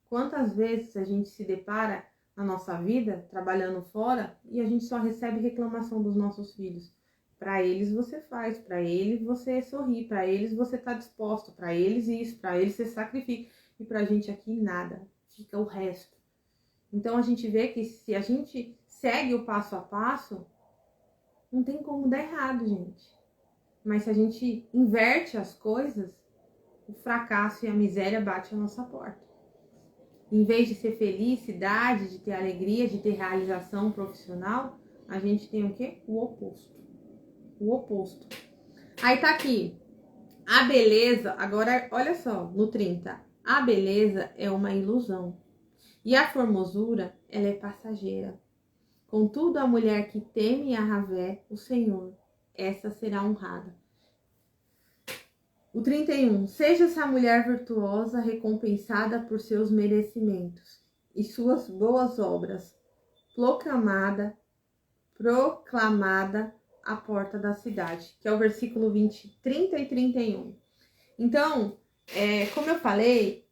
Quantas vezes a gente se depara na nossa vida, trabalhando fora, e a gente só recebe reclamação dos nossos filhos. Para eles você faz, para eles você sorri, para eles você está disposto, para eles isso, para eles você sacrifica. E para a gente aqui nada, fica o resto. Então a gente vê que se a gente segue o passo a passo, não tem como dar errado, gente. Mas se a gente inverte as coisas, o fracasso e a miséria batem a nossa porta. Em vez de ser felicidade, de ter alegria, de ter realização profissional, a gente tem o quê? O oposto. O oposto. Aí tá aqui. A beleza, agora olha só, no 30. A beleza é uma ilusão. E a formosura, ela é passageira. Contudo, a mulher que teme Yahvé, o Senhor, essa será honrada. O 31. Seja essa mulher virtuosa recompensada por seus merecimentos e suas boas obras, proclamada à porta da cidade, que é o versículo 20, 30 e 31. Então, como eu falei,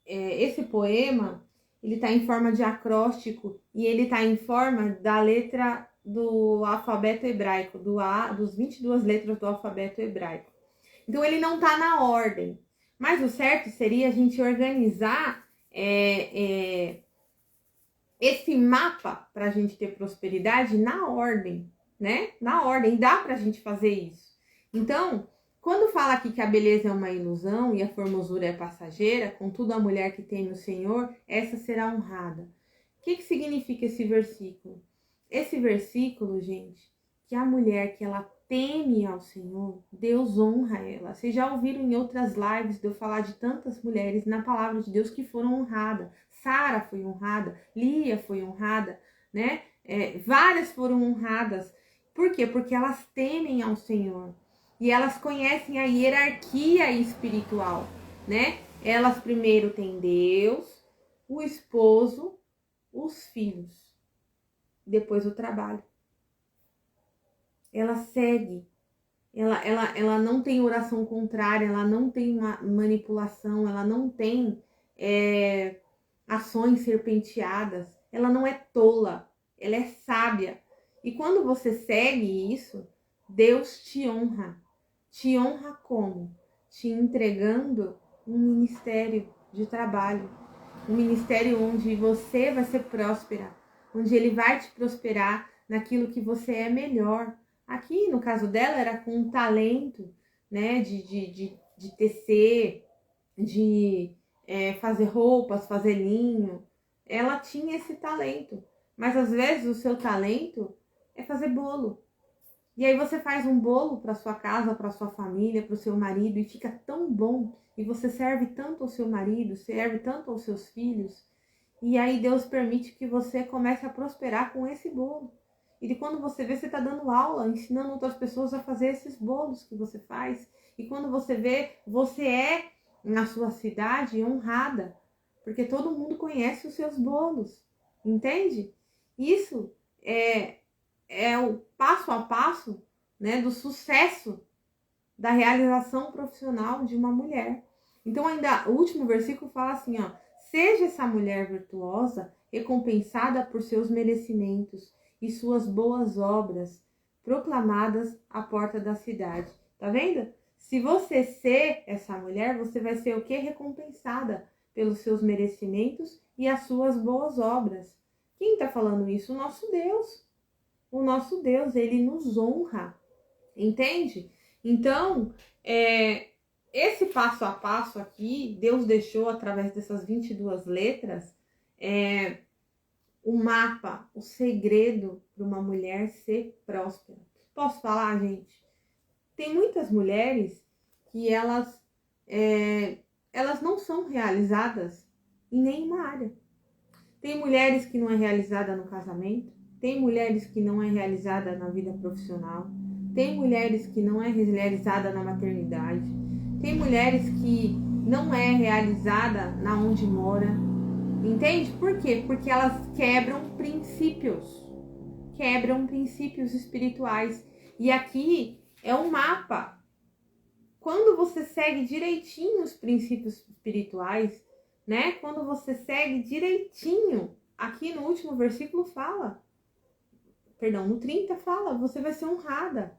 esse poema, ele está em forma de acróstico e ele está em forma da letra do alfabeto hebraico, dos 22 letras do alfabeto hebraico. Então, ele não está na ordem. Mas o certo seria a gente organizar esse mapa para a gente ter prosperidade na ordem, né? Na ordem, dá para a gente fazer isso. Então, quando fala aqui que a beleza é uma ilusão e a formosura é passageira, contudo a mulher que teme o Senhor, essa será honrada. O que significa esse versículo? Esse versículo, gente, que a mulher que ela teme ao Senhor, Deus honra ela. Vocês já ouviram em outras lives de eu falar de tantas mulheres na palavra de Deus que foram honradas. Sara foi honrada, Lia foi honrada, né? Várias foram honradas. Por quê? Porque elas temem ao Senhor. E elas conhecem a hierarquia espiritual, né? Elas primeiro têm Deus, o esposo, os filhos, depois o trabalho. Ela segue, ela não tem oração contrária, ela não tem uma manipulação, ela não tem ações serpenteadas, ela não é tola, ela é sábia. E quando você segue isso, Deus te honra. Te honra como? Te entregando um ministério de trabalho, um ministério onde você vai ser próspera, onde ele vai te prosperar naquilo que você é melhor. Aqui, no caso dela, era com um talento, né, de tecer, de fazer roupas, fazer linho. Ela tinha esse talento, mas às vezes o seu talento é fazer bolo. E aí você faz um bolo para sua casa, para sua família, para o seu marido e fica tão bom. E você serve tanto ao seu marido, serve tanto aos seus filhos. E aí Deus permite que você comece a prosperar com esse bolo. E de quando você vê, você está dando aula, ensinando outras pessoas a fazer esses bolos que você faz. E quando você vê, você é, na sua cidade, honrada. Porque todo mundo conhece os seus bolos. Entende? Isso é é o passo a passo, né, do sucesso da realização profissional de uma mulher. Então, ainda o último versículo fala assim, ó: seja essa mulher virtuosa recompensada por seus merecimentos e suas boas obras proclamadas à porta da cidade. Tá vendo? Se você ser essa mulher, você vai ser o quê? Recompensada pelos seus merecimentos e as suas boas obras. Quem está falando isso? O nosso Deus. O nosso Deus, ele nos honra. Entende? Então, esse passo a passo aqui, Deus deixou através dessas 22 letras, o mapa, o segredo para uma mulher ser próspera. Posso falar, gente? Tem muitas mulheres que elas não são realizadas em nenhuma área. Tem mulheres que não é realizada no casamento, tem mulheres que não é realizada na vida profissional, tem mulheres que não é realizada na maternidade, tem mulheres que não é realizada na onde mora. Entende? Por quê? Porque elas quebram princípios espirituais. E aqui é um mapa. Quando você segue direitinho os princípios espirituais, né? Quando você segue direitinho, aqui no último versículo fala, perdão, no 30 fala, você vai ser honrada.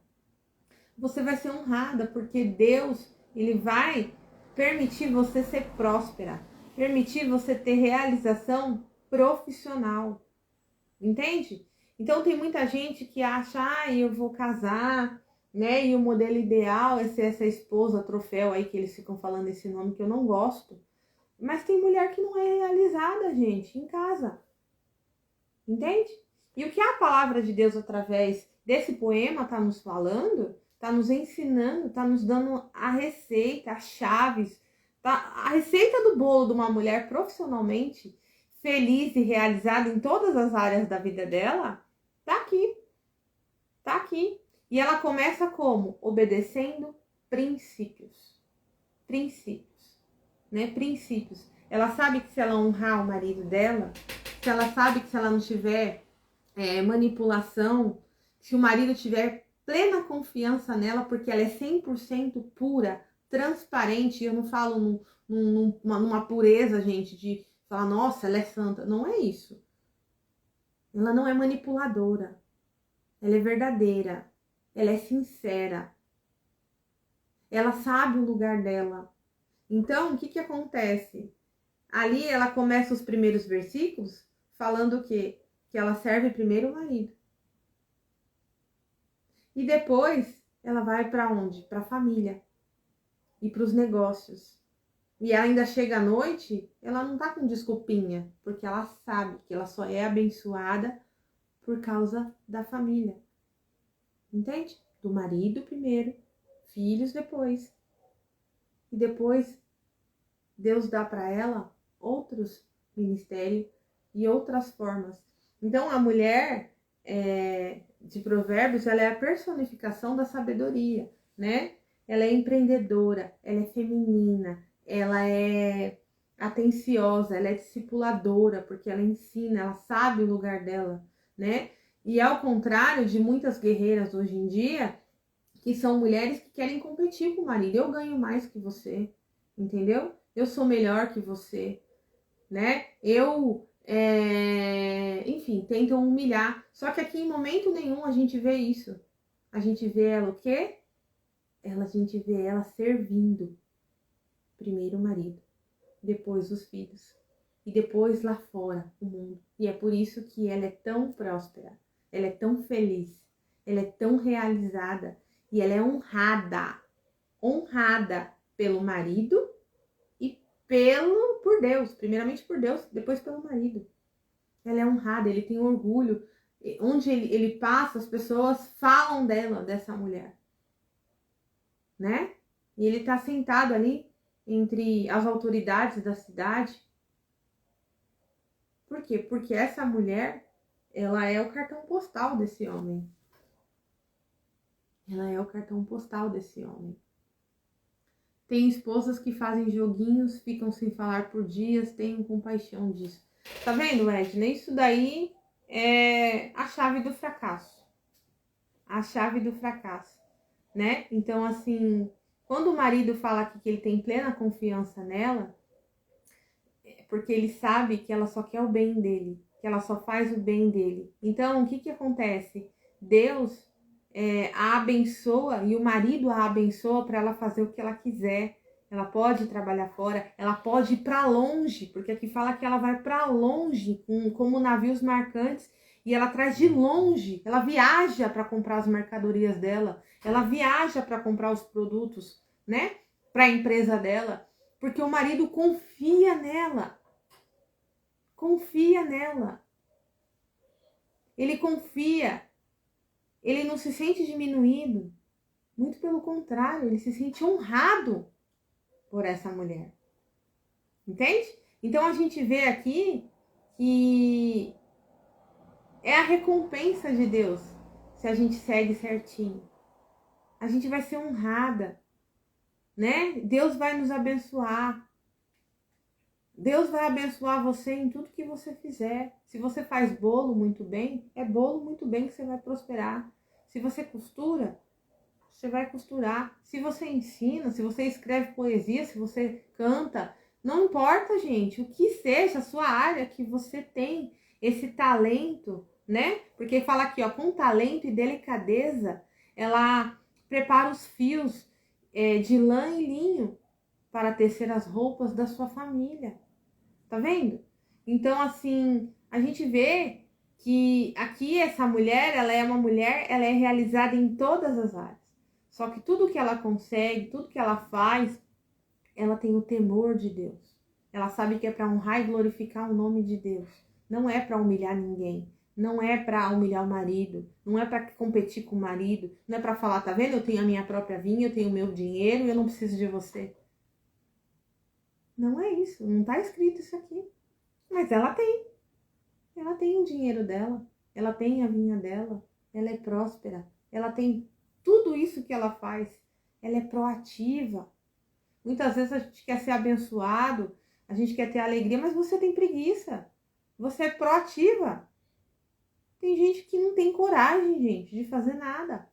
Você vai ser honrada porque Deus, ele vai permitir você ser próspera, permitir você ter realização profissional. Entende? Então tem muita gente que acha, eu vou casar, né? E o modelo ideal é ser essa esposa troféu aí que eles ficam falando esse nome que eu não gosto. Mas tem mulher que não é realizada, gente, em casa. Entende? E o que a palavra de Deus, através desse poema, está nos falando, está nos ensinando, está nos dando a receita, as chaves, a receita do bolo de uma mulher profissionalmente feliz e realizada em todas as áreas da vida dela, tá aqui. Tá aqui. E ela começa como? Obedecendo princípios. Princípios. Né? Princípios. Ela sabe que se ela honrar o marido dela, se ela sabe que se ela não tiver manipulação, se o marido tiver plena confiança nela, porque ela é 100% pura, transparente, eu não falo numa pureza, gente, de falar, nossa, ela é santa. Não é isso. Ela não é manipuladora. Ela é verdadeira. Ela é sincera. Ela sabe o lugar dela. Então, o que acontece? Ali ela começa os primeiros versículos falando o quê? Que ela serve primeiro o marido. E depois ela vai para onde? Para a família. E para os negócios. E ela ainda chega à noite, ela não tá com desculpinha, porque ela sabe que ela só é abençoada por causa da família. Entende? Do marido primeiro, filhos depois. E depois Deus dá para ela outros ministérios e outras formas. Então a mulher de Provérbios, ela é a personificação da sabedoria, né? Ela é empreendedora, ela é feminina, ela é atenciosa, ela é discipuladora, porque ela ensina, ela sabe o lugar dela, né? E ao contrário de muitas guerreiras hoje em dia, que são mulheres que querem competir com o marido. Eu ganho mais que você, entendeu? Eu sou melhor que você, né? Enfim, tentam humilhar. Só que aqui em momento nenhum a gente vê isso. A gente vê ela o quê? A gente vê ela servindo. Primeiro o marido, depois os filhos. E depois lá fora, o mundo. E é por isso que ela é tão próspera. Ela é tão feliz. Ela é tão realizada. E ela é honrada. Honrada pelo marido e por Deus. Primeiramente por Deus, depois pelo marido. Ela é honrada, ele tem orgulho. Onde ele passa, as pessoas falam dessa mulher. Né? E ele tá sentado ali entre as autoridades da cidade. Por quê? Porque essa mulher, ela é o cartão postal desse homem. Ela é o cartão postal desse homem. Tem esposas que fazem joguinhos, ficam sem falar por dias, tenham compaixão disso. Tá vendo, Edna? Isso daí é a chave do fracasso. a chave do fracasso, né? Então, assim, quando o marido fala aqui que ele tem plena confiança nela, é porque ele sabe que ela só quer o bem dele, que ela só faz o bem dele. Então, o que que acontece? Deus a abençoa e o marido a abençoa para ela fazer o que ela quiser. Ela pode trabalhar fora, ela pode ir para longe, porque aqui fala que ela vai para longe, como navios marcantes, e ela traz de longe, ela viaja para comprar as mercadorias dela, ela viaja para comprar os produtos, né, para a empresa dela, porque o marido confia nela. Confia nela. Ele confia. Ele não se sente diminuído. Muito pelo contrário, ele se sente honrado por essa mulher. Entende? Então a gente vê aqui que é a recompensa de Deus se a gente segue certinho. A gente vai ser honrada, né? Deus vai nos abençoar. Deus vai abençoar você em tudo que você fizer. Se você faz bolo muito bem, é bolo muito bem que você vai prosperar. Se você costura, você vai costurar. Se você ensina, se você escreve poesia, se você canta, não importa, gente, o que seja a sua área que você tem esse talento, né? Porque fala aqui, ó, com talento e delicadeza, ela prepara os fios de lã e linho para tecer as roupas da sua família. Tá vendo? Então, assim, a gente vê que aqui essa mulher, ela é uma mulher, ela é realizada em todas as áreas. Só que tudo que ela consegue, tudo que ela faz, ela tem o temor de Deus. Ela sabe que é para honrar e glorificar o nome de Deus. Não é para humilhar ninguém. Não é para humilhar o marido. Não é para competir com o marido. Não é para falar, tá vendo? Eu tenho a minha própria vinha, eu tenho o meu dinheiro e eu não preciso de você. Não é isso. Não tá escrito isso aqui. Mas ela tem. Ela tem o dinheiro dela. Ela tem a vinha dela. Ela é próspera. Ela tem tudo isso que ela faz. Ela é proativa. Muitas vezes a gente quer ser abençoado, a gente quer ter alegria, mas você tem preguiça. Você é proativa. Tem gente que não tem coragem, gente, de fazer nada.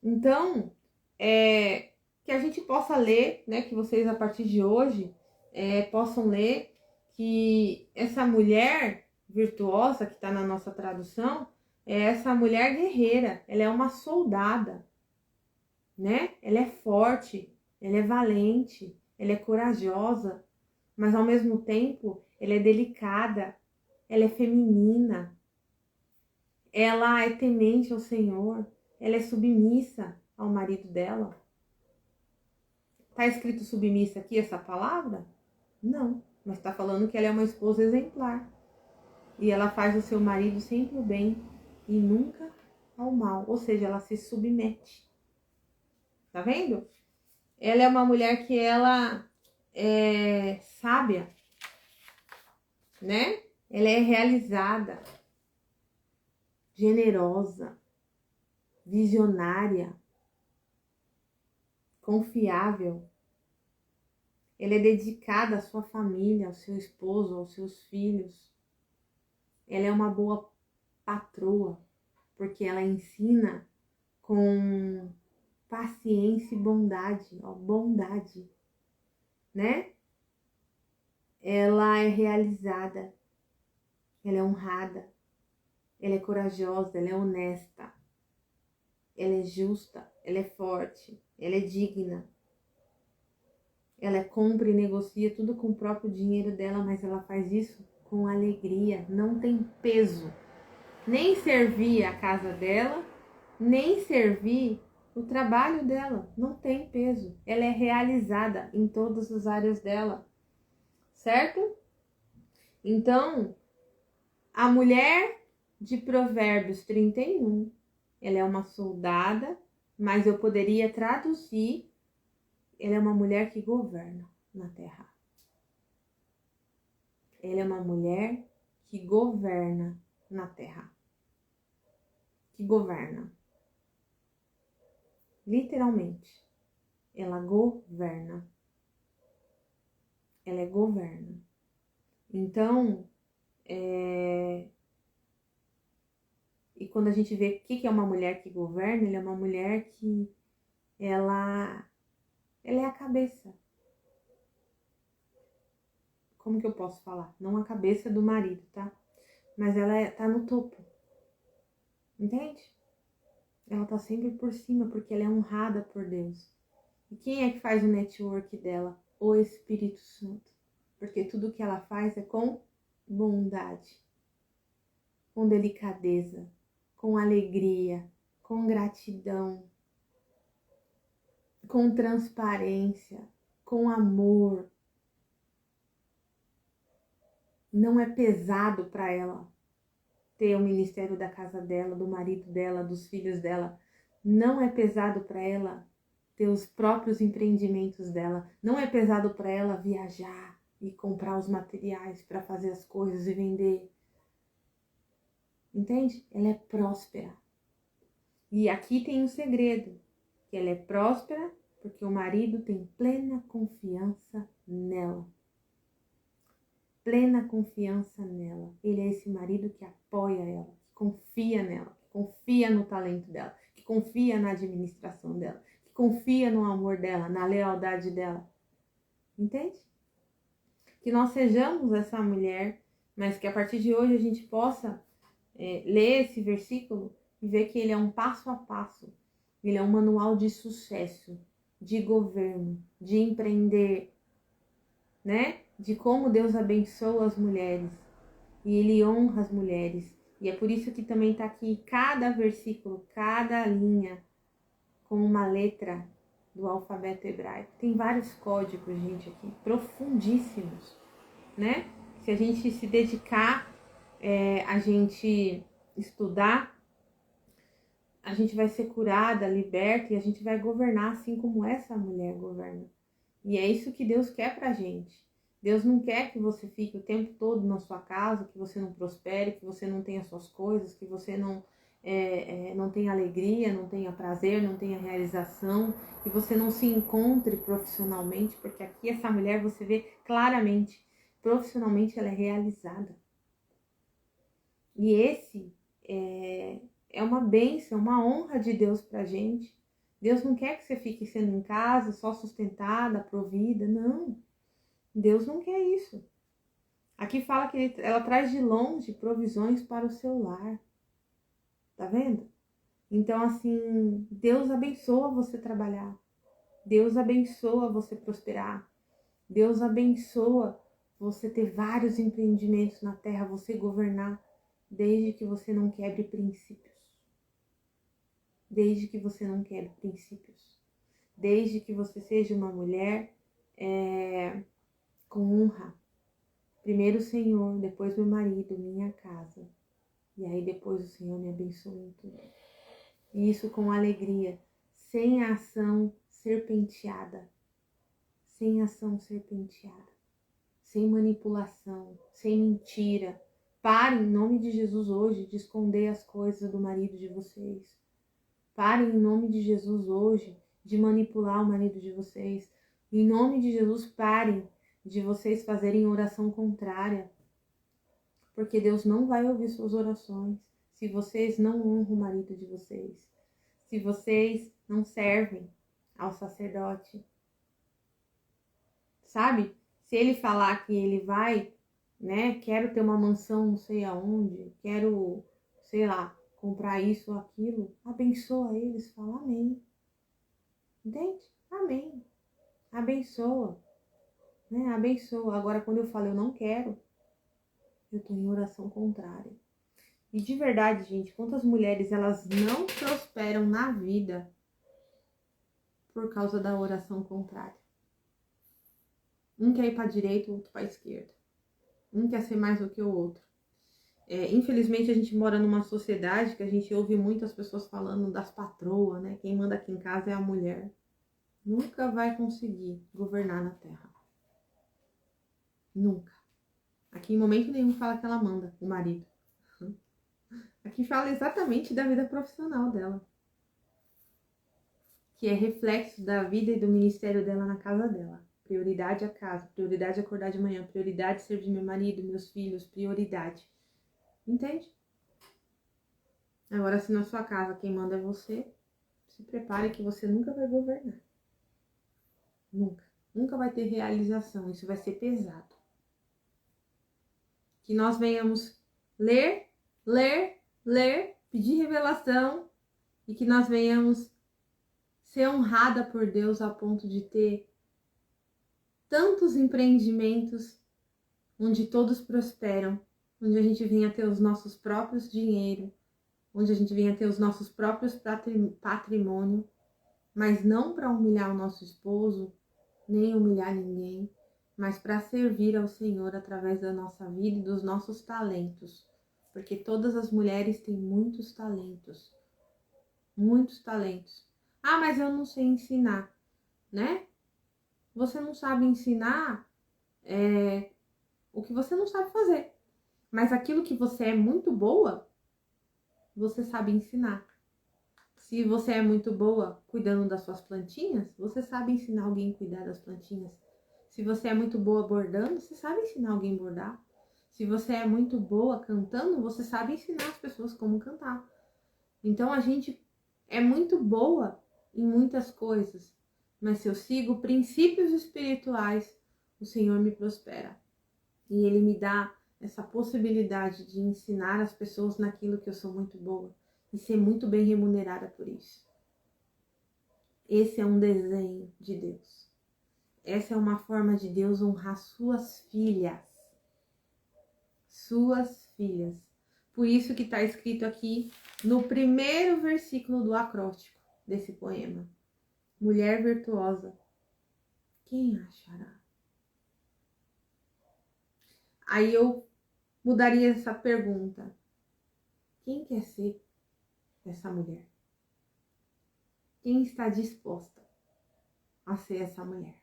Então, que a gente possa ler, né, que vocês a partir de hoje possam ler que essa mulher virtuosa que está na nossa tradução é essa mulher guerreira, ela é uma soldada, né? Ela é forte, ela é valente, ela é corajosa, mas ao mesmo tempo ela é delicada, ela é feminina, ela é temente ao Senhor, ela é submissa ao marido dela. Tá escrito submissa aqui essa palavra? Não, mas tá falando que ela é uma esposa exemplar. E ela faz ao seu marido sempre o bem e nunca ao mal, ou seja, ela se submete. Tá vendo? Ela é uma mulher que ela é sábia, né? Ela é realizada, generosa, visionária, confiável. Ela é dedicada à sua família, ao seu esposo, aos seus filhos. Ela é uma boa patroa, porque ela ensina com paciência e bondade, ó, bondade, né? Ela é realizada, ela é honrada, ela é corajosa, ela é honesta, ela é justa, ela é forte, ela é digna. Ela compra e negocia tudo com o próprio dinheiro dela, mas ela faz isso com alegria, não tem peso. Nem servir a casa dela, nem servir o trabalho dela, não tem peso. Ela é realizada em todas as áreas dela, certo? Então, a mulher de Provérbios 31, ela é uma soldada, mas eu poderia traduzir, ela é uma mulher que governa na terra. Ela é uma mulher que governa na terra. Que governa. Literalmente. Ela governa. Ela governa. Então, e quando a gente vê o que é uma mulher que governa, ela é uma mulher que ela é a cabeça. Como que eu posso falar? Não a cabeça do marido, tá? Mas ela tá no topo. Entende? Ela tá sempre por cima, porque ela é honrada por Deus. E quem é que faz o network dela? O Espírito Santo. Porque tudo que ela faz é com bondade, com delicadeza, com alegria, com gratidão, com transparência, com amor. Não é pesado para ela ter o ministério da casa dela, do marido dela, dos filhos dela. Não é pesado para ela ter os próprios empreendimentos dela. Não é pesado para ela viajar e comprar os materiais para fazer as coisas e vender. Entende? Ela é próspera. E aqui tem um segredo, que ela é próspera porque o marido tem plena confiança nela. Plena confiança nela. Ele é esse marido que apoia ela, que confia nela, que confia no talento dela, que confia na administração dela, que confia no amor dela, na lealdade dela. Entende? Que nós sejamos essa mulher, mas que a partir de hoje a gente possa ler esse versículo e ver que ele é um passo a passo. Ele é um manual de sucesso, de governo, de empreender, né? De como Deus abençoa as mulheres e Ele honra as mulheres. E é por isso que também está aqui cada versículo, cada linha com uma letra do alfabeto hebraico. Tem vários códigos, gente, aqui, profundíssimos, né? Se a gente se dedicar, a gente estudar, a gente vai ser curada, liberta e a gente vai governar assim como essa mulher governa. E é isso que Deus quer pra gente. Deus não quer que você fique o tempo todo na sua casa, que você não prospere, que você não tenha suas coisas, que você não tenha alegria, não tenha prazer, não tenha realização, que você não se encontre profissionalmente, porque aqui essa mulher você vê claramente, profissionalmente ela é realizada. E esse é uma bênção, uma honra de Deus pra gente. Deus não quer que você fique sendo em casa, só sustentada, provida, não. Deus não quer isso. Aqui fala que ela traz de longe provisões para o seu lar. Tá vendo? Então, assim, Deus abençoa você trabalhar. Deus abençoa você prosperar. Deus abençoa você ter vários empreendimentos na terra, você governar, desde que você não quebre princípios. Desde que você não quebre princípios. Desde que você seja uma mulher com honra. Primeiro o Senhor, depois meu marido, minha casa. E aí depois o Senhor me abençoa em tudo. E isso com alegria, sem ação serpenteada. Sem ação serpenteada. Sem manipulação, sem mentira. Parem, em nome de Jesus hoje, de esconder as coisas do marido de vocês. Parem, em nome de Jesus hoje, de manipular o marido de vocês. Em nome de Jesus, parem de vocês fazerem oração contrária, porque Deus não vai ouvir suas orações se vocês não honram o marido de vocês, se vocês não servem ao sacerdote. Sabe? Se ele falar que ele vai, né, quero ter uma mansão não sei aonde, quero, sei lá, comprar isso ou aquilo, abençoa eles, fala amém. Entende? Amém. Abençoa. Né? Abençoa. Agora, quando eu falo eu não quero, eu estou em oração contrária. E de verdade, gente, quantas mulheres elas não prosperam na vida por causa da oração contrária. Um quer ir para a direita, o outro para a esquerda. Um quer ser mais do que o outro. Infelizmente, a gente mora numa sociedade que a gente ouve muitas pessoas falando das patroas, né? Quem manda aqui em casa é a mulher. Nunca vai conseguir governar na terra. Nunca. Aqui em momento nenhum fala que ela manda o marido. Aqui fala exatamente da vida profissional dela. Que é reflexo da vida e do ministério dela na casa dela. Prioridade a casa, prioridade acordar de manhã, prioridade servir meu marido, meus filhos, prioridade. Entende? Agora, se na sua casa quem manda é você, se prepare que você nunca vai governar. Nunca. Nunca vai ter realização. Isso vai ser pesado. Que nós venhamos ler, pedir revelação e que nós venhamos ser honrada por Deus a ponto de ter tantos empreendimentos onde todos prosperam, onde a gente venha ter os nossos próprios dinheiro, onde a gente venha ter os nossos próprios patrimônio, mas não para humilhar o nosso esposo, nem humilhar ninguém, mas para servir ao Senhor através da nossa vida e dos nossos talentos. Porque todas as mulheres têm muitos talentos. Muitos talentos. Ah, mas eu não sei ensinar, né? Você não sabe ensinar o que você não sabe fazer. Mas aquilo que você é muito boa, você sabe ensinar. Se você é muito boa cuidando das suas plantinhas, você sabe ensinar alguém a cuidar das plantinhas. Se você é muito boa bordando, você sabe ensinar alguém a bordar. Se você é muito boa cantando, você sabe ensinar as pessoas como cantar. Então a gente é muito boa em muitas coisas, mas se eu sigo princípios espirituais, o Senhor me prospera. E Ele me dá essa possibilidade de ensinar as pessoas naquilo que eu sou muito boa e ser muito bem remunerada por isso. Esse é um desenho de Deus. Essa é uma forma de Deus honrar suas filhas. Suas filhas. Por isso que está escrito aqui no primeiro versículo do acróstico desse poema. Mulher virtuosa, quem achará? Aí eu mudaria essa pergunta. Quem quer ser essa mulher? Quem está disposta a ser essa mulher?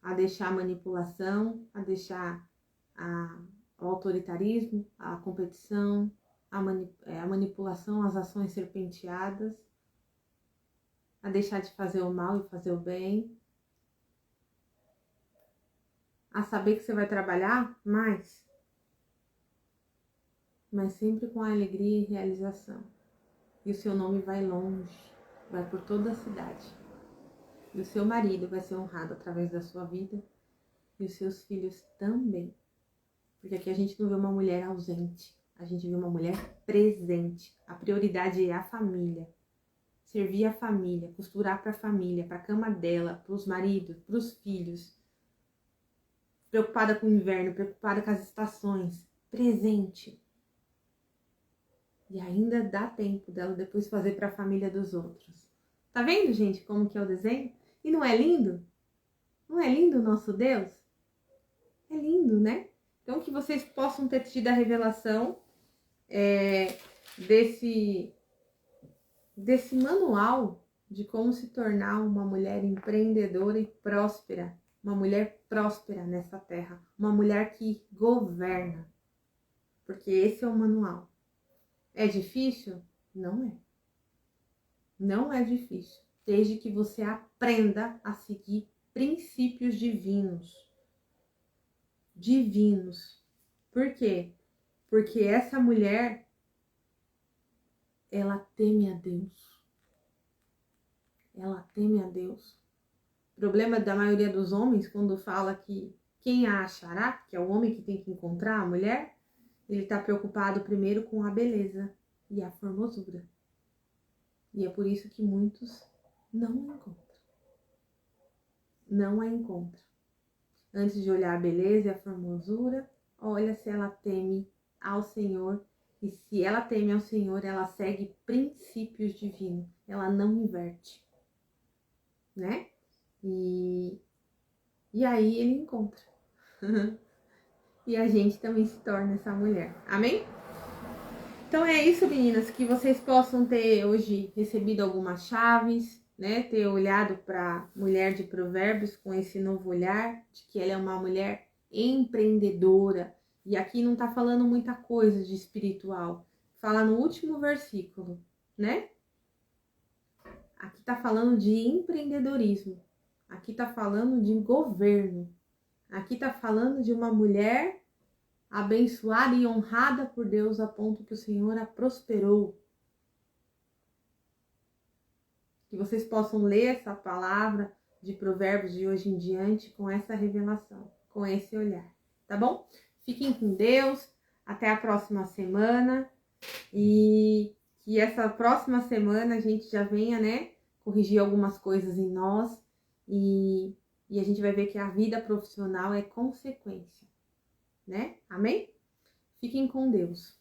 A deixar a manipulação, a deixar o autoritarismo, a competição, a manipulação, as ações serpenteadas, a deixar de fazer o mal e fazer o bem, a saber que você vai trabalhar mais, mas sempre com alegria e realização. E o seu nome vai longe, vai por toda a cidade. E o seu marido vai ser honrado através da sua vida e os seus filhos também. Porque aqui a gente não vê uma mulher ausente, a gente vê uma mulher presente. A prioridade é a família. Servir a família, costurar para a família, para a cama dela, para os maridos, para os filhos. Preocupada com o inverno, preocupada com as estações. Presente. E ainda dá tempo dela depois fazer para a família dos outros. Tá vendo, gente, como que é o desenho? E não é lindo? Não é lindo o nosso Deus? É lindo, né? Então, que vocês possam ter tido a revelação desse manual de como se tornar uma mulher empreendedora e próspera. Uma mulher próspera nessa terra. Uma mulher que governa. Porque esse é o manual. É difícil? Não é. Não é difícil. Desde que você aprenda a seguir princípios divinos. Divinos. Por quê? Porque essa mulher, ela teme a Deus. Ela teme a Deus. O problema da maioria dos homens, quando fala que quem a achará, que é o homem que tem que encontrar a mulher, ele está preocupado primeiro com a beleza e a formosura. E é por isso que muitos não a encontram. Não a encontram. Antes de olhar a beleza e a formosura, olha se ela teme ao Senhor. E se ela teme ao Senhor, ela segue princípios divinos. Ela não inverte. Né? E aí ele encontra. E a gente também se torna essa mulher. Amém? Então é isso, meninas. Que vocês possam ter hoje recebido algumas chaves, né? Ter olhado para a mulher de Provérbios com esse novo olhar, de que ela é uma mulher empreendedora. E aqui não tá falando muita coisa de espiritual. Fala no último versículo, né? Aqui tá falando de empreendedorismo. Aqui tá falando de governo. Aqui tá falando de uma mulher abençoada e honrada por Deus a ponto que o Senhor a prosperou. Que vocês possam ler essa palavra de Provérbios de hoje em diante com essa revelação, com esse olhar, tá bom? Fiquem com Deus, até a próxima semana e que essa próxima semana a gente já venha, né, corrigir algumas coisas em nós e a gente vai ver que a vida profissional é consequência, né? Amém? Fiquem com Deus.